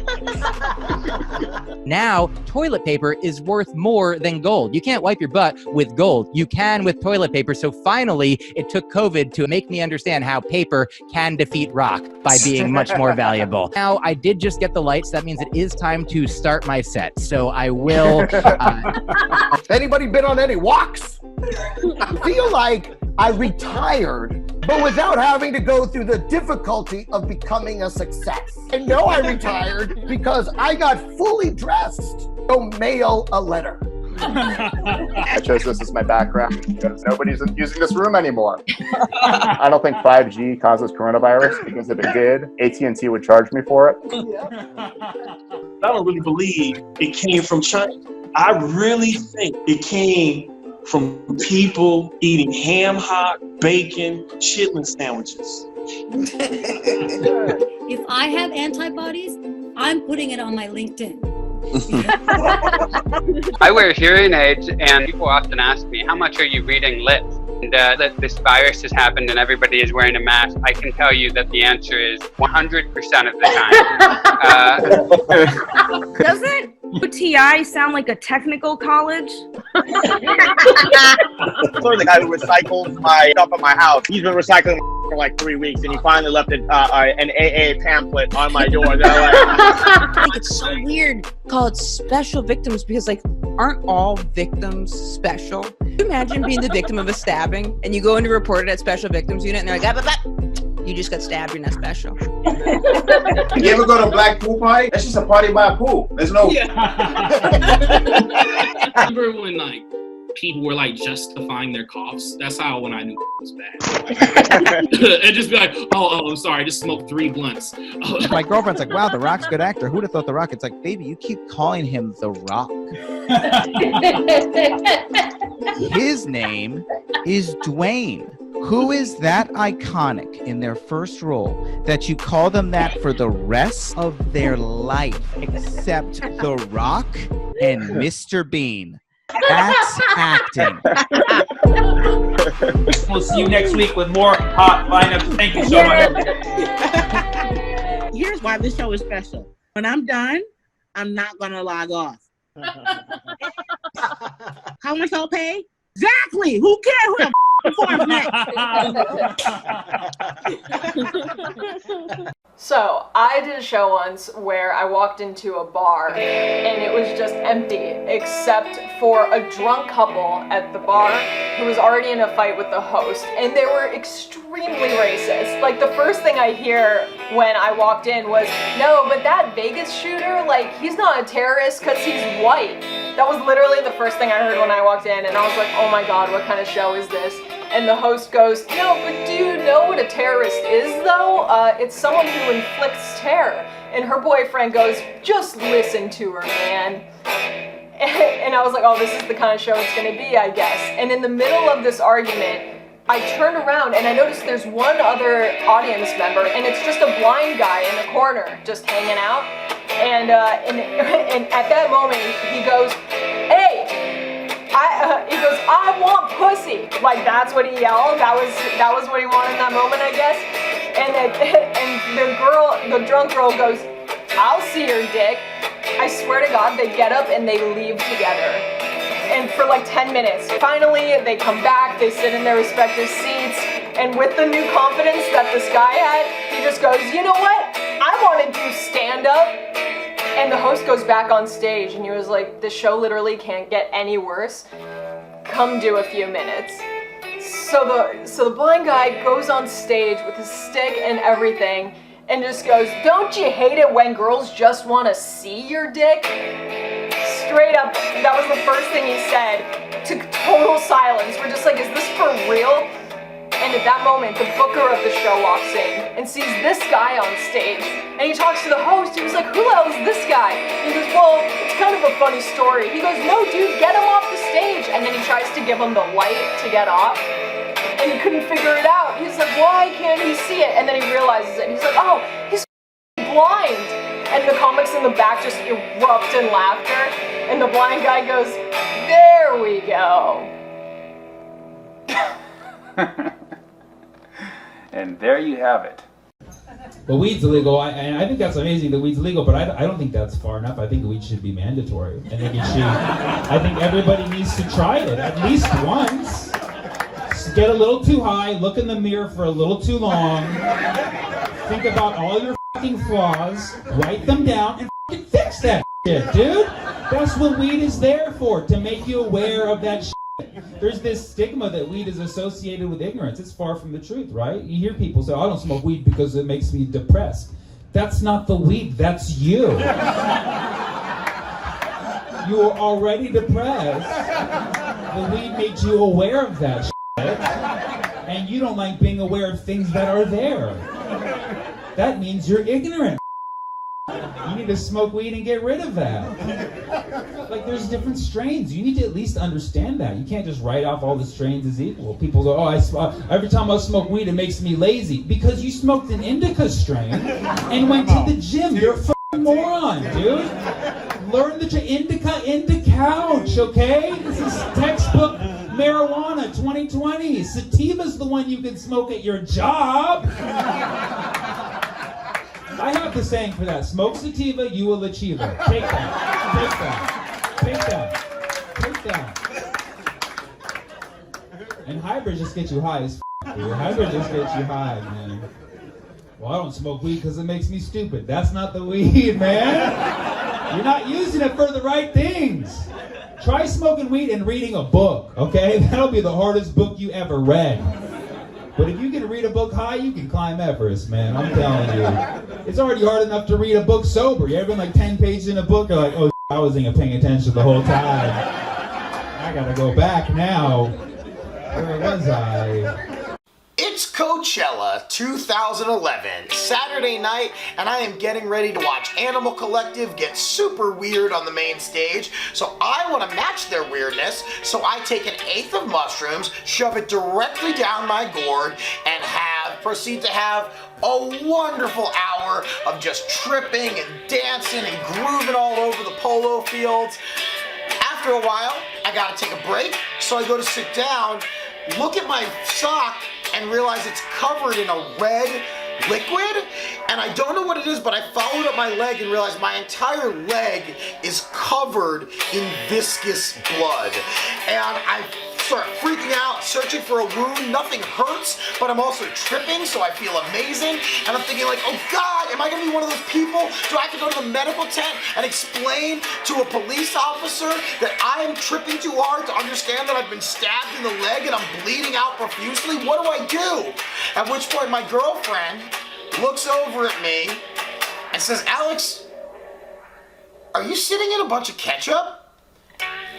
Now, toilet paper is worth more than gold. You can't wipe your butt with gold. You can with toilet paper. So finally, it took COVID to make me understand how paper can defeat rock by being much more valuable. Now, I did just get the lights. That means it is time to start my set. So I will... Anybody been on any walks? I feel like I retired, but without having to go through the difficulty of becoming a success. I know I retired because I got fully dressed to mail a letter. I chose this as my background because nobody's using this room anymore. I don't think 5G causes coronavirus, because if it did, AT&T would charge me for it. I don't really believe it came from China. I really think it came from people eating ham hock, bacon, chitlin sandwiches. If I have antibodies, I'm putting it on my LinkedIn. I wear hearing aids, and people often ask me, how much are you reading lips? And that this virus has happened and everybody is wearing a mask. I can tell you that the answer is 100% of the time. Doesn't UTI sound like a technical college? The guy who recycles my stuff at my house, he's been recycling for like 3 weeks, and he finally left an AA pamphlet on my door. They're like, I think it's so weird. Call it special victims because, like, aren't all victims special? Can you imagine being the victim of a stabbing and you go in to report it at special victims unit and they're like, you just got stabbed, you're not special. You ever go to a black pool party? That's just a party by a pool. There's no. Remember when like people were like justifying their coughs? That's how when I knew it was bad. It'd just be like, oh, I'm sorry, I just smoked 3 blunts. My girlfriend's like, wow, The Rock's a good actor. Who'd have thought The Rock? It's like, baby, you keep calling him The Rock. His name is Dwayne. Who is that iconic in their first role that you call them that for the rest of their life, except The Rock and Mr. Bean? That's acting. We'll see you next week with more hot lineups. Thank you so much. Here's why this show is special. When I'm done, I'm not gonna log off. How much I'll pay? Exactly. Who cares who the performs next? So, I did a show once where I walked into a bar and it was just empty except for a drunk couple at the bar who was already in a fight with the host, and they were extremely racist. Like, the first thing I hear when I walked in was, no, but that Vegas shooter, like, he's not a terrorist because he's white. That was literally the first thing I heard when I walked in, and I was like, oh my god, what kind of show is this? And the host goes, no, but do you know what a terrorist is, though? It's someone who inflicts terror. And her boyfriend goes, just listen to her, man. And I was like, oh, this is the kind of show it's gonna be, I guess. And in the middle of this argument, I turn around and I notice there's one other audience member, and it's just a blind guy in the corner, just hanging out. And at that moment, he goes, hey! He goes, I want pussy. Like, that's what he yelled. That was what he wanted in that moment, I guess. And the drunk girl goes, I'll see your dick. I swear to God, they get up and they leave together. And for like 10 minutes. Finally, they come back, they sit in their respective seats, and with the new confidence that this guy had, he just goes, you know what? I want to do stand-up. And the host goes back on stage and he was like, the show literally can't get any worse. Come do a few minutes. So the blind guy goes on stage with his stick and everything and just goes, don't you hate it when girls just want to see your dick? Straight up, that was the first thing he said. To total silence. We're just like, is this for real? And at that moment, the booker of the show walks in and sees this guy on stage. And he talks to the host. He was like, who the hell is this guy? And he goes, well, it's kind of a funny story. He goes, no, dude, get him off the stage. And then he tries to give him the light to get off. And he couldn't figure it out. He's like, why can't he see it? And then he realizes it. And he's like, oh, he's blind. And the comics in the back just erupt in laughter. And the blind guy goes, there we go. And there you have it. But weed's illegal, and I think that's amazing that weed's legal, but I don't think that's far enough. I think weed should be mandatory. I think everybody needs to try it at least once. Just get a little too high, look in the mirror for a little too long, think about all your fucking flaws, write them down, and fucking fix that shit, dude. That's what weed is there for, to make you aware of that shit. There's this stigma that weed is associated with ignorance. It's far from the truth, right? You hear people say, I don't smoke weed because it makes me depressed. That's not the weed, that's you. You were already depressed. The weed made you aware of that shit. And you don't like being aware of things that are there. That means you're ignorant. You need to smoke weed and get rid of that. Like, there's different strains. You need to at least understand that. You can't just write off all the strains as equal. People go, every time I smoke weed, it makes me lazy. Because you smoked an indica strain and went to the gym. You're a fucking moron, dude. Learn the indica couch, okay? This is textbook marijuana 2020. Sativa's the one you can smoke at your job. I have the saying for that. Smoke sativa, you will achieve it. Take that. Take that. Take that. Take that. And hybrids just get you high as Yeah, hyper just gets you high, man. Well, I don't smoke weed because it makes me stupid. That's not the weed, man. You're not using it for the right things. Try smoking weed and reading a book, okay? That'll be the hardest book you ever read. But if you can read a book high, you can climb Everest, man. I'm telling you. It's already hard enough to read a book sober. You ever been like 10 pages in a book? You're like, oh, I wasn't even paying attention the whole time. I gotta go back now. Where was I? It's Coachella 2011, Saturday night, and I am getting ready to watch Animal Collective get super weird on the main stage. So I want to match their weirdness, so I take an eighth of mushrooms, shove it directly down my gourd, and proceed to have a wonderful hour of just tripping and dancing and grooving all over the polo fields. After a while, I gotta take a break, so I go to sit down, look at my sock, and realize it's covered in a red liquid, and I don't know what it is, but I followed up my leg and realized my entire leg is covered in viscous blood. And I start freaking out, searching for a wound. Nothing hurts, but I'm also tripping, so I feel amazing. And I'm thinking like, oh God, am I gonna be one of those people? Do I have to go to the medical tent and explain to a police officer that I am tripping too hard to understand that I've been stabbed in the leg and I'm bleeding out profusely? What do I do? At which point my girlfriend looks over at me and says, Alex, are you sitting in a bunch of ketchup?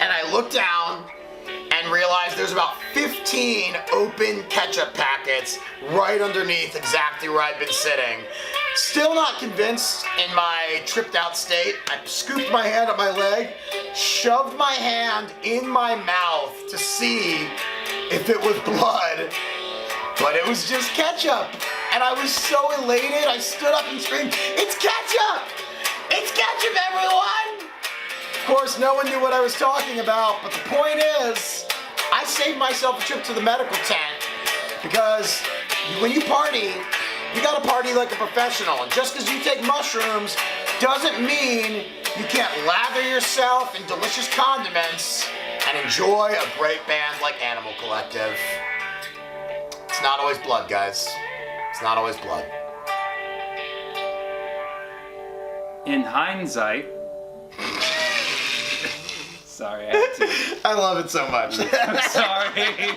And I look down and realize there's about 15 open ketchup packets right underneath exactly where I'd been sitting. Still not convinced in my tripped out state, I scooped my hand up my leg, shoved my hand in my mouth to see if it was blood, but it was just ketchup. And I was so elated, I stood up and screamed, it's ketchup! It's ketchup, everyone! Of course, no one knew what I was talking about, but the point is, I saved myself a trip to the medical tent because when you party, you gotta party like a professional. And just because you take mushrooms doesn't mean you can't lather yourself in delicious condiments and enjoy a great band like Animal Collective. It's not always blood, guys. It's not always blood. In hindsight, sorry, I had to. I love it so much. I'm sorry.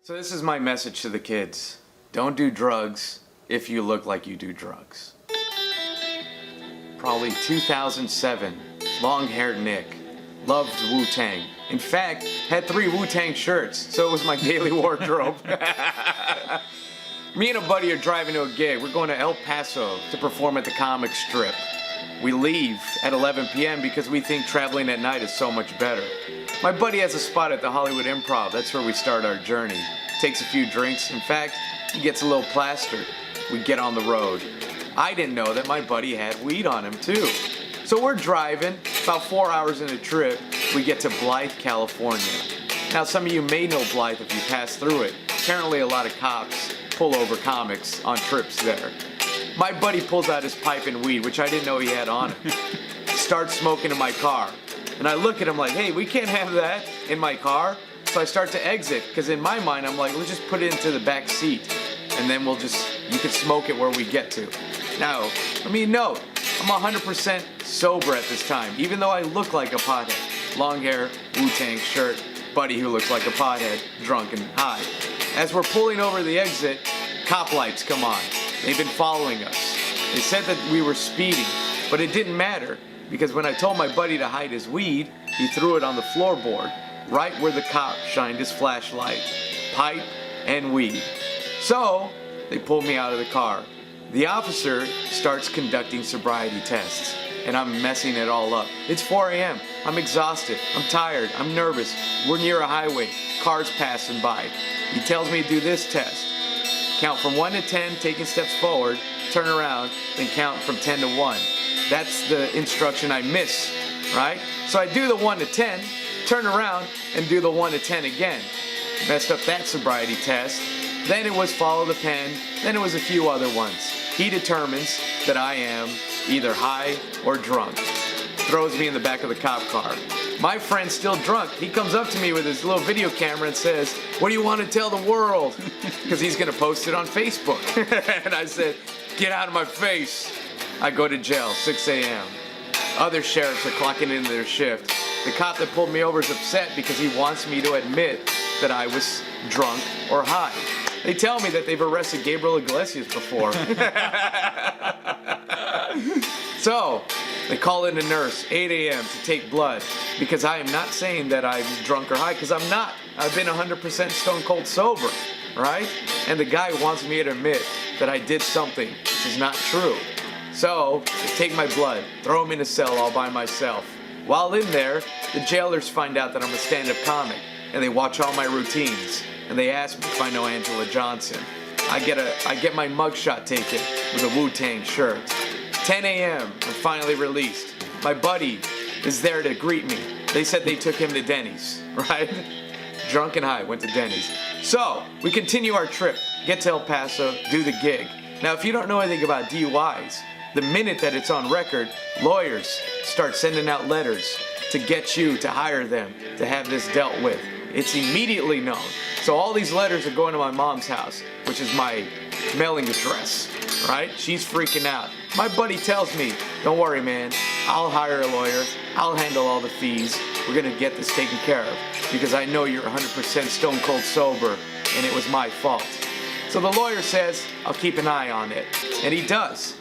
So this is my message to the kids. Don't do drugs if you look like you do drugs. Probably 2007, long-haired Nick, loved Wu-Tang. In fact, had 3 Wu-Tang shirts, so it was my daily wardrobe. Me and a buddy are driving to a gig. We're going to El Paso to perform at the comic strip. We leave at 11 p.m. because we think traveling at night is so much better. My buddy has a spot at the Hollywood Improv. That's where we start our journey. Takes a few drinks. In fact, he gets a little plastered. We get on the road. I didn't know that my buddy had weed on him too. So we're driving, about 4 hours in a trip, we get to Blythe, California. Now some of you may know Blythe if you pass through it. Apparently a lot of cops pull over comics on trips there. My buddy pulls out his pipe and weed, which I didn't know he had on him. Starts smoking in my car. And I look at him like, hey, we can't have that in my car. So I start to exit, because in my mind, I'm like, let's just put it into the back seat. And then you can smoke it where we get to. Now, let me note, I'm 100% sober at this time, even though I look like a pothead. Long hair, Wu-Tang shirt, buddy who looks like a pothead, drunk and high. As we're pulling over the exit, cop lights come on. They've been following us. They said that we were speeding, but it didn't matter, because when I told my buddy to hide his weed, he threw it on the floorboard, right where the cop shined his flashlight. Pipe and weed. So, they pulled me out of the car. The officer starts conducting sobriety tests, and I'm messing it all up. It's 4 a.m. I'm exhausted. I'm tired. I'm nervous. We're near a highway. Cars passing by. He tells me to do this test. Count from 1 to 10, taking steps forward, turn around, then count from 10 to 1. That's the instruction I miss, right? So I do the 1 to 10, turn around, and do the 1 to 10 again. Messed up that sobriety test. Then it was follow the pen. Then it was a few other ones. He determines that I am either high or drunk. Throws me in the back of the cop car. My friend's still drunk. He comes up to me with his little video camera and says, "What do you want to tell the world?" Because he's going to post it on Facebook. And I said, "Get out of my face." I go to jail, 6 a.m. Other sheriffs are clocking into their shift. The cop that pulled me over is upset because he wants me to admit that I was drunk or high. They tell me that they've arrested Gabriel Iglesias before. So, they call in a nurse, 8 a.m. to take blood, because I am not saying that I'm drunk or high, because I'm not. I've been 100% stone cold sober, right? And the guy wants me to admit that I did something which is not true. So, they take my blood, throw him in a cell all by myself. While in there, the jailers find out that I'm a stand-up comic, and they watch all my routines, and they ask me if I know Angela Johnson. I get my mugshot taken with a Wu-Tang shirt. 10 a.m., I'm finally released. My buddy is there to greet me. They said they took him to Denny's, right? Drunk and high, went to Denny's. So, we continue our trip, get to El Paso, do the gig. Now, if you don't know anything about DUIs, the minute that it's on record, lawyers start sending out letters to get you to hire them to have this dealt with. It's immediately known. So all these letters are going to my mom's house, which is my mailing address, right? She's freaking out. My buddy tells me, "Don't worry, man. I'll hire a lawyer. I'll handle all the fees. We're going to get this taken care of because I know you're 100% stone cold sober and it was my fault." So the lawyer says, "I'll keep an eye on it." And he does.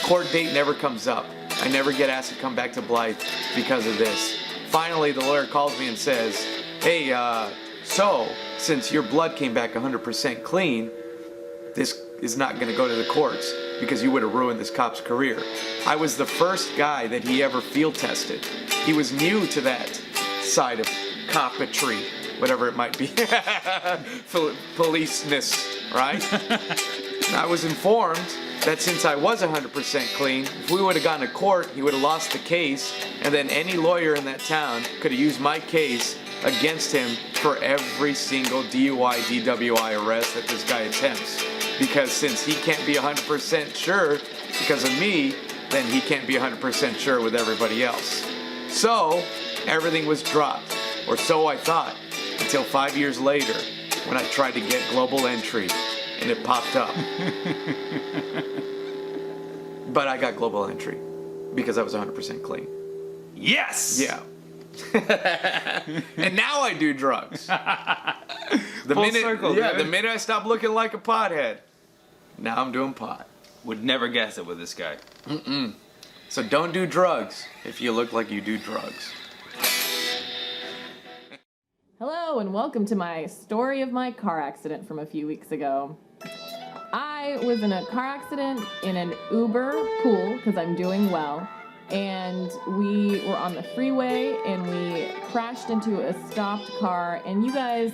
Court date never comes up. I never get asked to come back to Blythe because of this. Finally, the lawyer calls me and says, "Hey, so since your blood came back 100% clean, this is not going to go to the courts because you would have ruined this cop's career." I was the first guy that he ever field tested. He was new to that side of copetry, whatever it might be. Policeness, right? I was informed that since I was 100% clean, if we would have gone to court, he would have lost the case, and then any lawyer in that town could have used my case against him for every single DUI, DWI arrest that this guy attempts. Because since he can't be 100% sure because of me, then he can't be 100% sure with everybody else. So, everything was dropped, or so I thought, until 5 years later, when I tried to get global entry, and it popped up. But I got global entry because I was 100% clean. Yes! Yeah. And now I do drugs. The minute I stopped looking like a pothead, now I'm doing pot. Would never guess it with this guy. Mm-mm. So don't do drugs if you look like you do drugs. Hello and welcome to my story of my car accident from a few weeks ago. I was in a car accident in an Uber pool because I'm doing well, and we were on the freeway and we crashed into a stopped car, and you guys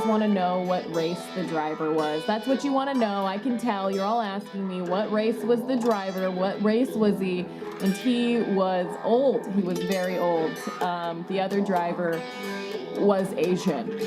want to know what race the driver was. That's what you want to know. I can tell you're all asking me what race was the driver, what race was he, and he was old. He was very old. The other driver was Asian.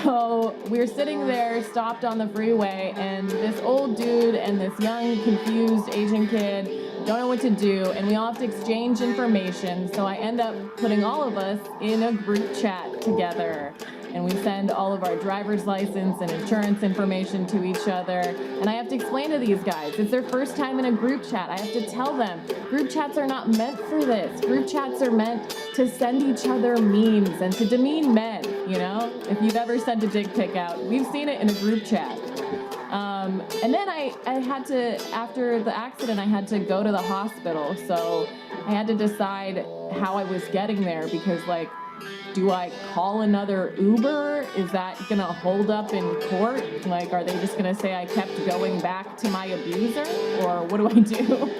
So we were sitting there, stopped on the freeway, and this old dude and this young, confused Asian kid don't know what to do, and we all have to exchange information. So I end up putting all of us in a group chat together. And we send all of our driver's license and insurance information to each other. And I have to explain to these guys, it's their first time in a group chat. I have to tell them, group chats are not meant for this. Group chats are meant to send each other memes and to demean men, you know? If you've ever sent a dick pic out, we've seen it in a group chat. And then I had to, after the accident, I had to go to the hospital. So I had to decide how I was getting there because, like, do I call another Uber? Is that gonna hold up in court? Like, are they just gonna say I kept going back to my abuser? Or what do I do?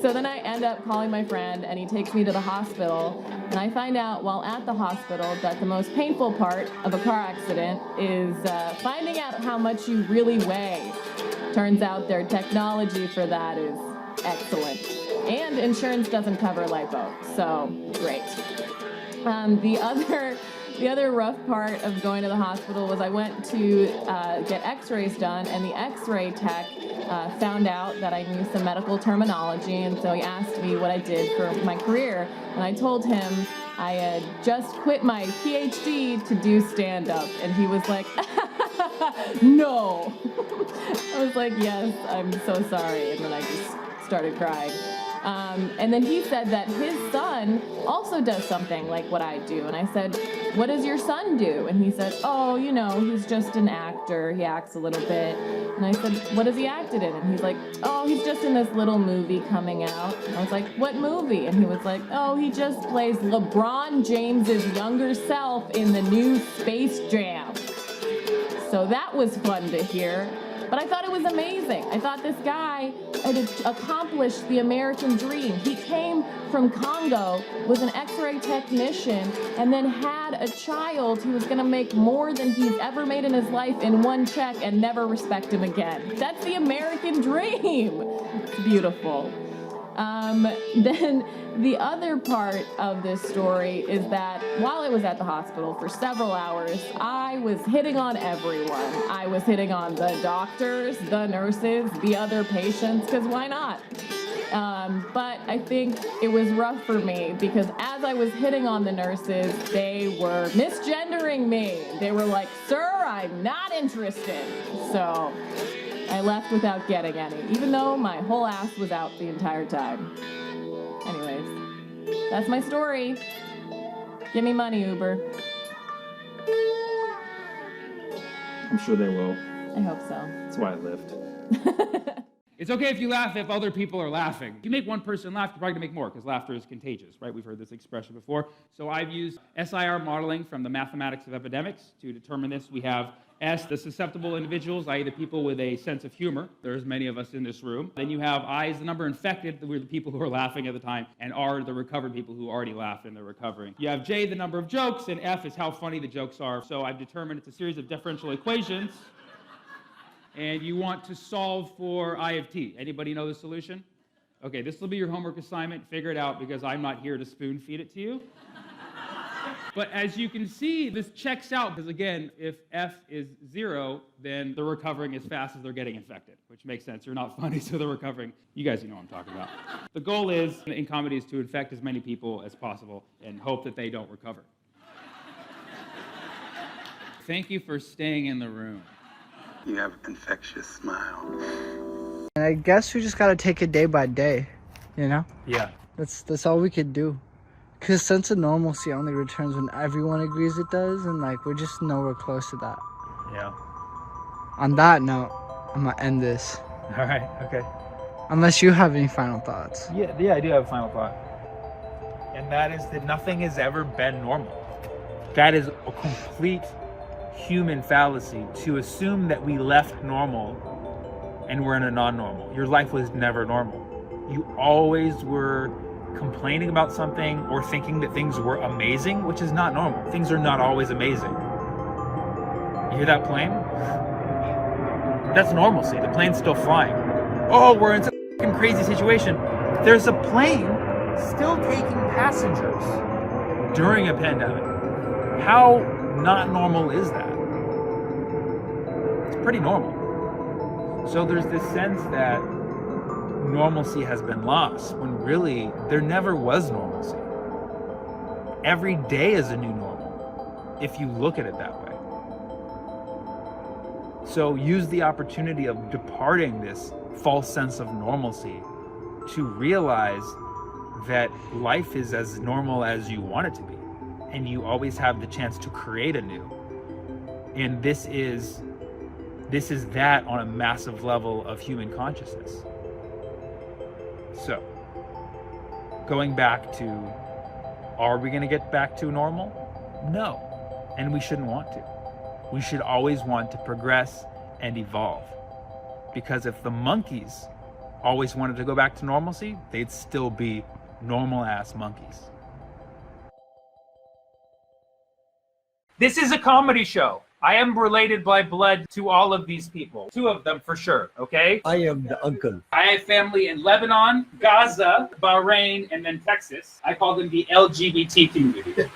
So then I end up calling my friend, and he takes me to the hospital, and I find out while at the hospital that the most painful part of a car accident is finding out how much you really weigh. Turns out their technology for that is excellent. And insurance doesn't cover lipo, so great. The other rough part of going to the hospital was I went to get x-rays done, and the x-ray tech found out that I knew some medical terminology, and so he asked me what I did for my career, and I told him I had just quit my PhD to do stand-up, and he was like, no. I was like, yes, I'm so sorry, and then I just started crying. And then he said that his son also does something like what I do. And I said, what does your son do? And he said, oh, you know, he's just an actor. He acts a little bit. And I said, what has he acted in? And he's like, oh, he's just in this little movie coming out. And I was like, what movie? And he was like, oh, he just plays LeBron James's younger self in the new Space Jam. So that was fun to hear. But I thought it was amazing. I thought this guy had accomplished the American dream. He came from Congo, was an x-ray technician, and then had a child who was going to make more than he's ever made in his life in one check and never respect him again. That's the American dream. It's beautiful. Then the other part of this story is that while I was at the hospital for several hours, I was hitting on everyone. I was hitting on the doctors, the nurses, the other patients, because why not? But I think it was rough for me because as I was hitting on the nurses, they were misgendering me. They were like, sir, I'm not interested. So I left without getting any, even though my whole ass was out the entire time. Anyways, that's my story. Give me money, Uber. I'm sure they will. I hope so. That's why I Lyft. It's okay if you laugh if other people are laughing. If you make one person laugh, you're probably going to make more because laughter is contagious, right? We've heard this expression before. So I've used SIR modeling from the mathematics of epidemics to determine this. We have S, the susceptible individuals, i.e. the people with a sense of humor. There's many of us in this room. Then you have I is the number infected, we're the people who are laughing at the time, and R, the recovered people who already laughed and they're recovering. You have J, the number of jokes, and F is how funny the jokes are. So I've determined it's a series of differential equations, and you want to solve for I of T. Anybody know the solution? Okay, this will be your homework assignment. Figure it out because I'm not here to spoon feed it to you. But as you can see, this checks out because, again, if F is 0, then they're recovering as fast as they're getting infected, which makes sense. You're not funny, so they're recovering. You guys know what I'm talking about. The goal is, in comedy, is to infect as many people as possible and hope that they don't recover. Thank you for staying in the room. You have an infectious smile. And I guess we just gotta take it day by day, you know? Yeah. That's all we could do. Because sense of normalcy only returns when everyone agrees it does, and like we're just nowhere close to that. Yeah. On that note, I'm gonna end this. All right, okay. Unless you have any final thoughts. Yeah, I do have a final thought. And that is that nothing has ever been normal. That is a complete human fallacy to assume that we left normal and we're in a non-normal. Your life was never normal. You always were complaining about something or thinking that things were amazing, which is not normal. Things are not always amazing. You hear that plane? That's normalcy. The plane's still flying. Oh, we're in some crazy situation. There's a plane still taking passengers during a pandemic. How not normal is that? It's pretty normal. So there's this sense that normalcy has been lost when really there never was normalcy. Every day is a new normal if you look at it that way. So use the opportunity of departing this false sense of normalcy to realize that life is as normal as you want it to be, and you always have the chance to create anew. And this is that on a massive level of human consciousness. So, going back to Are we going to get back to normal? No. And we shouldn't want to. We should always want to progress and evolve. Because if the monkeys always wanted to go back to normalcy, they'd still be normal-ass monkeys. This is a comedy show. I am related by blood to all of these people. 2 of them for sure, okay? I am the uncle. I have family in Lebanon, Gaza, Bahrain, and then Texas. I call them the LGBT community.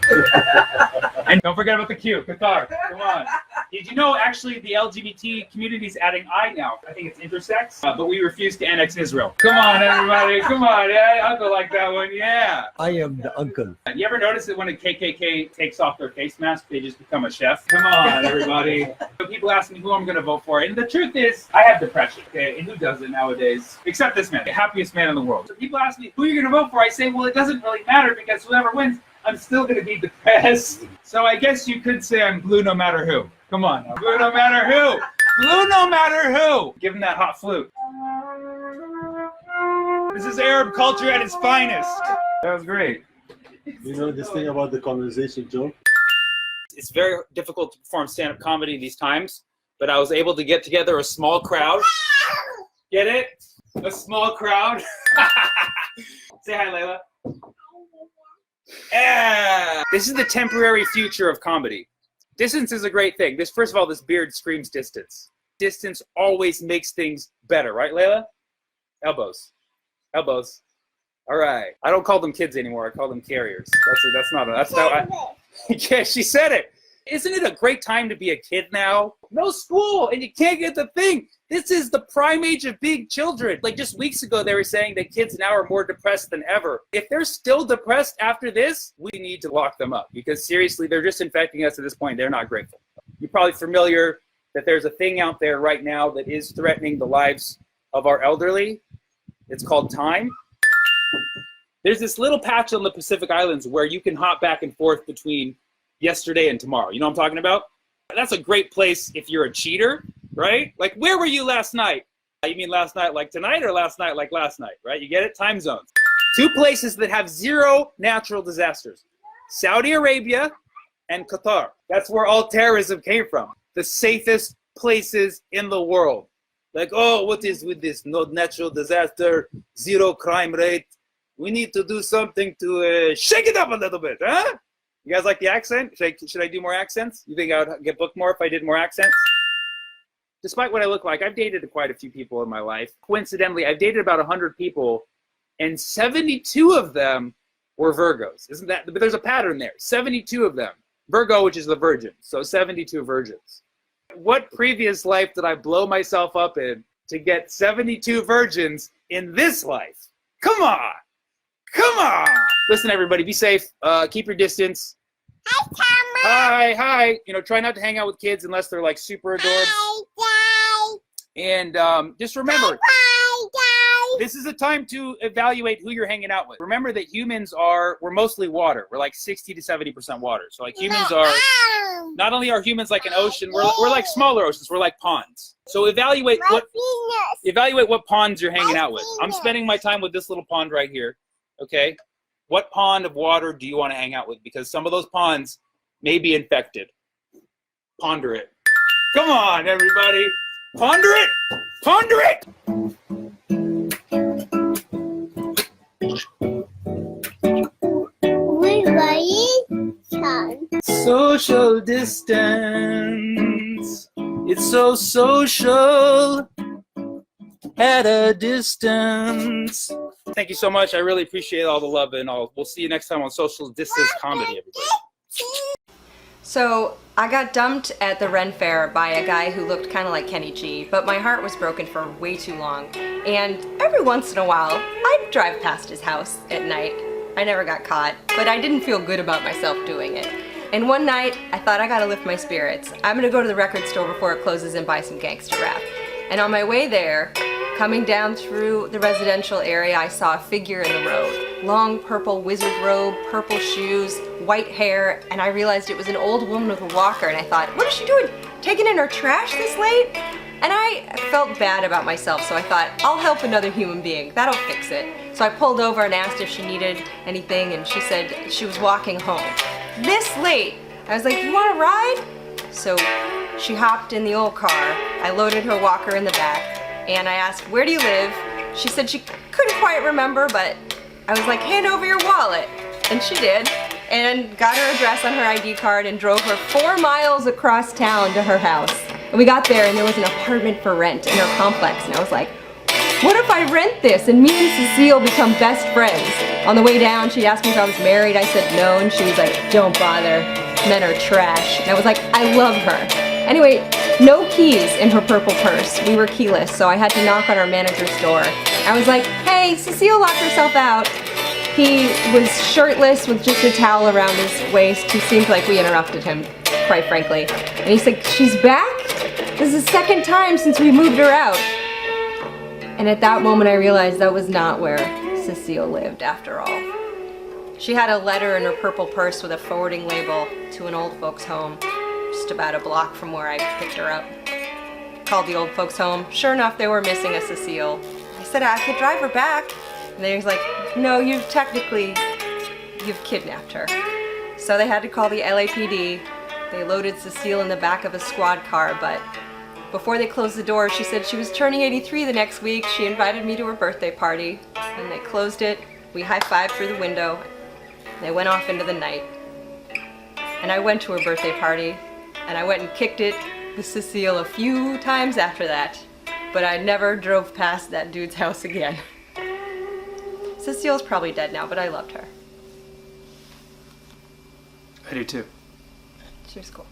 And don't forget about the Q, Qatar. Come on. Did you know actually the LGBT community is adding I now? I think it's intersex, but we refuse to annex Israel. Come on, everybody. Come on. Yeah, uncle like that one. Yeah. I am the uncle. You ever notice that when a KKK takes off their face mask, they just become a chef? Come on, everybody. So people ask me who I'm going to vote for, and the truth is, I have depression, okay? And who doesn't nowadays? Except this man, the happiest man in the world. So people ask me, who are you going to vote for? I say, well, it doesn't really matter because whoever wins, I'm still going to be depressed. So I guess you could say I'm blue no matter who. Come on, now. Blue no matter who. Blue no matter who. Give him that hot flute. This is Arab culture at its finest. That was great. You know this thing about the conversation joke? It's very difficult to perform stand-up comedy these times, but I was able to get together a small crowd. Get it? A small crowd. Say hi, Layla. Yeah. This is the temporary future of comedy. Distance is a great thing. First of all, this beard screams distance. Distance always makes things better, right, Layla? Elbows. Elbows. All right. I don't call them kids anymore. I call them carriers. Yeah, she said it. Isn't it a great time to be a kid now? No school, and you can't get the thing. This is the prime age of being children. Like just weeks ago, they were saying that kids now are more depressed than ever. If they're still depressed after this, we need to lock them up because seriously, they're just infecting us at this point. They're not grateful. You're probably familiar that there's a thing out there right now that is threatening the lives of our elderly. It's called time. There's this little patch on the Pacific Islands where you can hop back and forth between yesterday and tomorrow. You know what I'm talking about? That's a great place if you're a cheater, right? Like, where were you last night? You mean last night like tonight or last night like last night, right? You get it? Time zones. 2 places that have 0 natural disasters. Saudi Arabia and Qatar. That's where all terrorism came from. The safest places in the world. Like, oh, what is with this? No natural disaster, 0 crime rate. We need to do something to shake it up a little bit, huh? You guys like the accent? Should I do more accents? You think I would get booked more if I did more accents? Despite what I look like, I've dated quite a few people in my life. Coincidentally, I've dated about 100 people, and 72 of them were Virgos. Isn't that? But there's a pattern there. 72 of them. Virgo, which is the virgin. So 72 virgins. What previous life did I blow myself up in to get 72 virgins in this life? Come on. Come on. Listen, everybody, be safe. Keep your distance. Hi, Thomas. Hi. You know, try not to hang out with kids unless they're like super adorbs. Hi. And just remember, this is a time to evaluate who you're hanging out with. Remember that we're mostly water. We're like 60 to 70% water. So like humans are, not only are humans like an ocean, we're like smaller oceans. We're like ponds. So evaluate what ponds you're hanging out with. I'm spending my time with this little pond right here. Okay, what pond of water do you want to hang out with? Because some of those ponds may be infected. Ponder it. Come on, everybody. Ponder it. Ponder it. Social distance. It's so social at a distance. Thank you so much. I really appreciate all the love and all. We'll see you next time on Social Distance Comedy, everybody. So I got dumped at the Ren Fair by a guy who looked kind of like Kenny G, but my heart was broken for way too long. And every once in a while, I'd drive past his house at night. I never got caught, but I didn't feel good about myself doing it. And one night, I thought I gotta lift my spirits. I'm gonna go to the record store before it closes and buy some gangster rap. And on my way there, coming down through the residential area, I saw a figure in the road. Long purple wizard robe, purple shoes, white hair, and I realized it was an old woman with a walker, and I thought, what is she doing? Taking in her trash this late? And I felt bad about myself, so I thought, I'll help another human being. That'll fix it. So I pulled over and asked if she needed anything, and she said she was walking home. This late. I was like, you want to ride? So she hopped in the old car. I loaded her walker in the back, and I asked, where do you live? She said she couldn't quite remember, but I was like, hand over your wallet. And she did, and got her address on her ID card and drove her 4 miles across town to her house. And we got there, and there was an apartment for rent in her complex, and I was like, what if I rent this and me and Cecile become best friends? On the way down, she asked me if I was married. I said no, and she was like, don't bother. Men are trash. And I was like, I love her. Anyway, no keys in her purple purse. We were keyless, so I had to knock on our manager's door. I was like, hey, Cecile locked herself out. He was shirtless with just a towel around his waist. He seemed like we interrupted him, quite frankly. And he said, she's back? This is the second time since we moved her out. And at that moment I realized that was not where Cecile lived after all. She had a letter in her purple purse with a forwarding label to an old folks home, just about a block from where I picked her up. Called the old folks home. Sure enough, they were missing a Cecile. I said I could drive her back. And they was like, no, you've kidnapped her. So they had to call the LAPD. They loaded Cecile in the back of a squad car, but before they closed the door, she said she was turning 83 the next week. She invited me to her birthday party, and they closed it. We high-fived through the window. They went off into the night. And I went to her birthday party, and I went and kicked it with Cecile a few times after that, but I never drove past that dude's house again. Cecile's probably dead now, but I loved her. I do too. She was cool.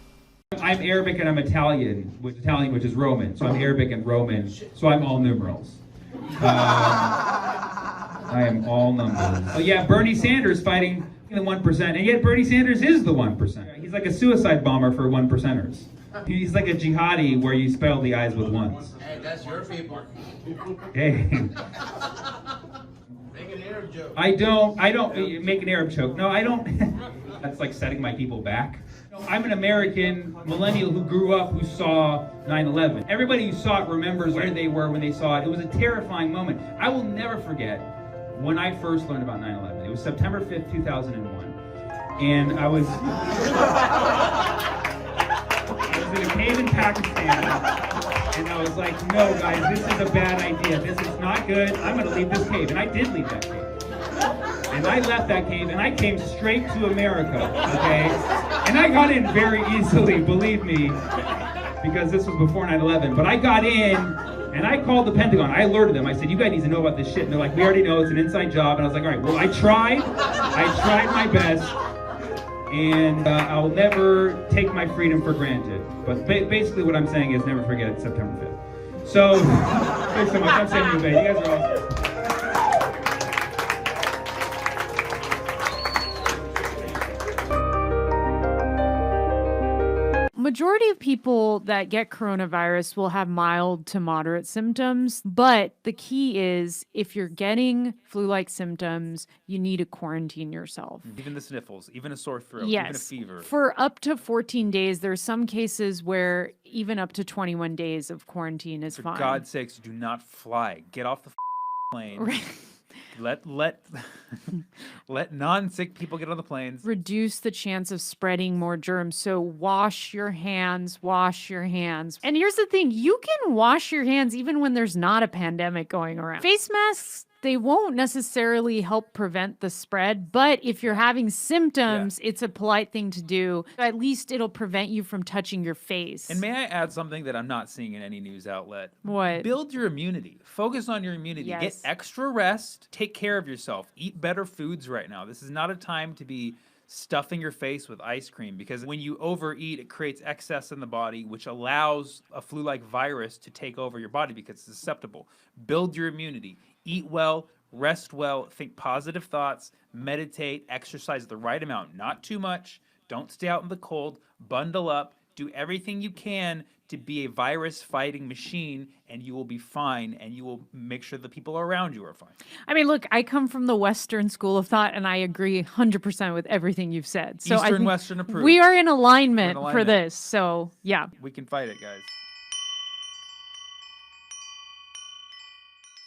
I'm Arabic and I'm Italian, which is Roman. So I'm Arabic and Roman, so I'm all numerals. I am all numbers. Oh yeah, Bernie Sanders fighting the 1%, and yet Bernie Sanders is the 1%. He's like a suicide bomber for 1%ers. He's like a jihadi where you spell the I's with ones. Hey, that's your people. Hey. Make an Arab joke. I don't make an Arab joke. No, I don't. That's like setting my people back. I'm an American millennial who grew up, who saw 9/11. Everybody who saw it remembers where they were when they saw it. It was a terrifying moment. I will never forget when I first learned about 9/11. It was September 5th, 2001. And I was in a cave in Pakistan. And I was like, no guys, this is a bad idea. This is not good. I'm gonna leave this cave. And I did leave that cave. And I left that cave and I came straight to America, okay? And I got in very easily, believe me, because this was before 9/11. But I got in and I called the Pentagon. I alerted them. I said, you guys need to know about this shit. And they're like, we already know, it's an inside job. And I was like, all right, well, I tried my best. And I'll never take my freedom for granted. But basically what I'm saying is never forget September 5th. So, thanks so much. I'm Sammy Obeid. You guys are awesome. Majority of people that get coronavirus will have mild to moderate symptoms, but the key is if you're getting flu-like symptoms, you need to quarantine yourself. Even the sniffles, even a sore throat, Yes. even a fever. For up to 14 days, there's some cases where even up to 21 days of quarantine is fine. For God's sakes, do not fly. Get off the plane. Right. Let non-sick people get on the planes. Reduce the chance of spreading more germs. So wash your hands, wash your hands. And here's the thing, you can wash your hands even when there's not a pandemic going around. Face masks, they won't necessarily help prevent the spread, but if you're having symptoms, it's a polite thing to do. At least it'll prevent you from touching your face. And may I add something that I'm not seeing in any news outlet? What? Build your immunity. Focus on your immunity. Yes. Get extra rest. Take care of yourself. Eat better foods right now. This is not a time to be stuffing your face with ice cream, because when you overeat, it creates excess in the body, which allows a flu-like virus to take over your body because it's susceptible. Build your immunity. Eat well, rest well, think positive thoughts, meditate, exercise the right amount, not too much. Don't stay out in the cold. Bundle up. Do everything you can to be a virus-fighting machine, and you will be fine, and you will make sure the people around you are fine. I mean, look, I come from the Western school of thought, and I agree 100% with everything you've said. So Eastern, Western approved. We are in alignment for this. So, yeah. We can fight it, guys.